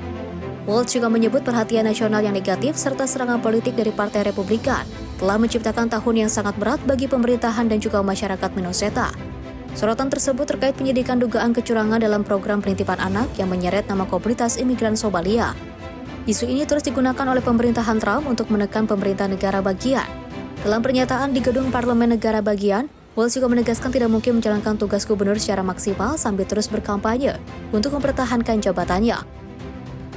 Walz juga menyebut perhatian nasional yang negatif serta serangan politik dari Partai Republikan telah menciptakan tahun yang sangat berat bagi pemerintahan dan juga masyarakat Minnesota. Sorotan tersebut terkait penyidikan dugaan kecurangan dalam program penitipan anak yang menyeret nama komunitas imigran Somalia. Isu ini terus digunakan oleh pemerintahan Trump untuk menekan pemerintah negara bagian. Dalam pernyataan di gedung parlemen negara bagian, Walz juga menegaskan tidak mungkin menjalankan tugas gubernur secara maksimal sambil terus berkampanye untuk mempertahankan jabatannya.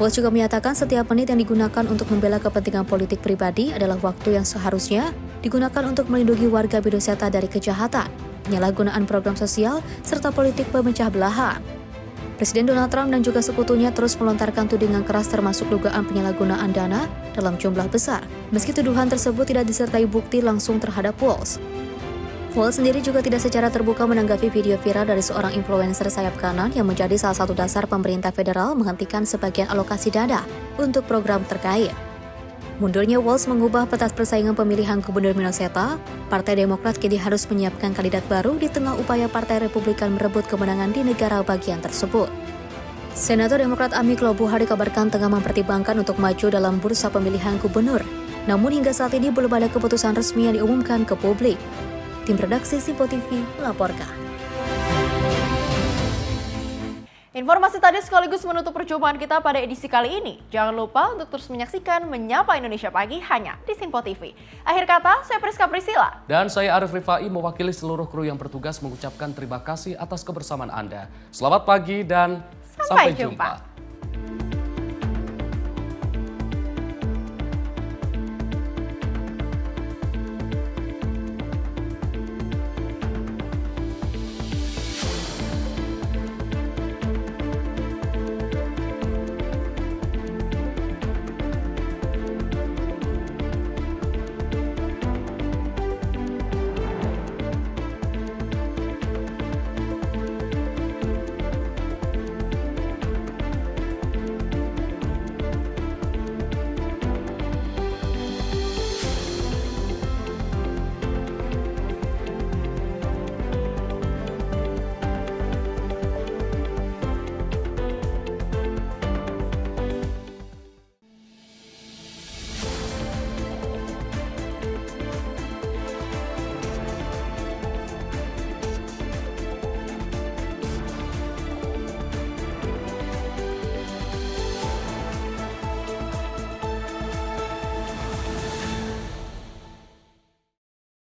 Walz juga menyatakan setiap menit yang digunakan untuk membela kepentingan politik pribadi adalah waktu yang seharusnya digunakan untuk melindungi warga Minnesota dari kejahatan, penyalahgunaan program sosial, serta politik pemecah belahan. Presiden Donald Trump dan juga sekutunya terus melontarkan tudingan keras termasuk dugaan penyalahgunaan dana dalam jumlah besar, meski tuduhan tersebut tidak disertai bukti langsung terhadap Walz. Walz sendiri juga tidak secara terbuka menanggapi video viral dari seorang influencer sayap kanan yang menjadi salah satu dasar pemerintah federal menghentikan sebagian alokasi dana untuk program terkait. Mundurnya Walz mengubah peta persaingan pemilihan gubernur Minnesota. Partai Demokrat kini harus menyiapkan kandidat baru di tengah upaya Partai Republikan merebut kemenangan di negara bagian tersebut. Senator Demokrat Amy Klobuchar dikabarkan tengah mempertimbangkan untuk maju dalam bursa pemilihan gubernur. Namun hingga saat ini belum ada keputusan resmi yang diumumkan ke publik. Tim redaksi Simpo TV melaporkan. Informasi tadi sekaligus menutup perjumpaan kita pada edisi kali ini. Jangan lupa untuk terus menyaksikan Menyapa Indonesia Pagi hanya di Simpo TV. Akhir kata, saya Priska Priscilla. Dan saya Arif Rifai mewakili seluruh kru yang bertugas mengucapkan terima kasih atas kebersamaan Anda. Selamat pagi dan sampai jumpa.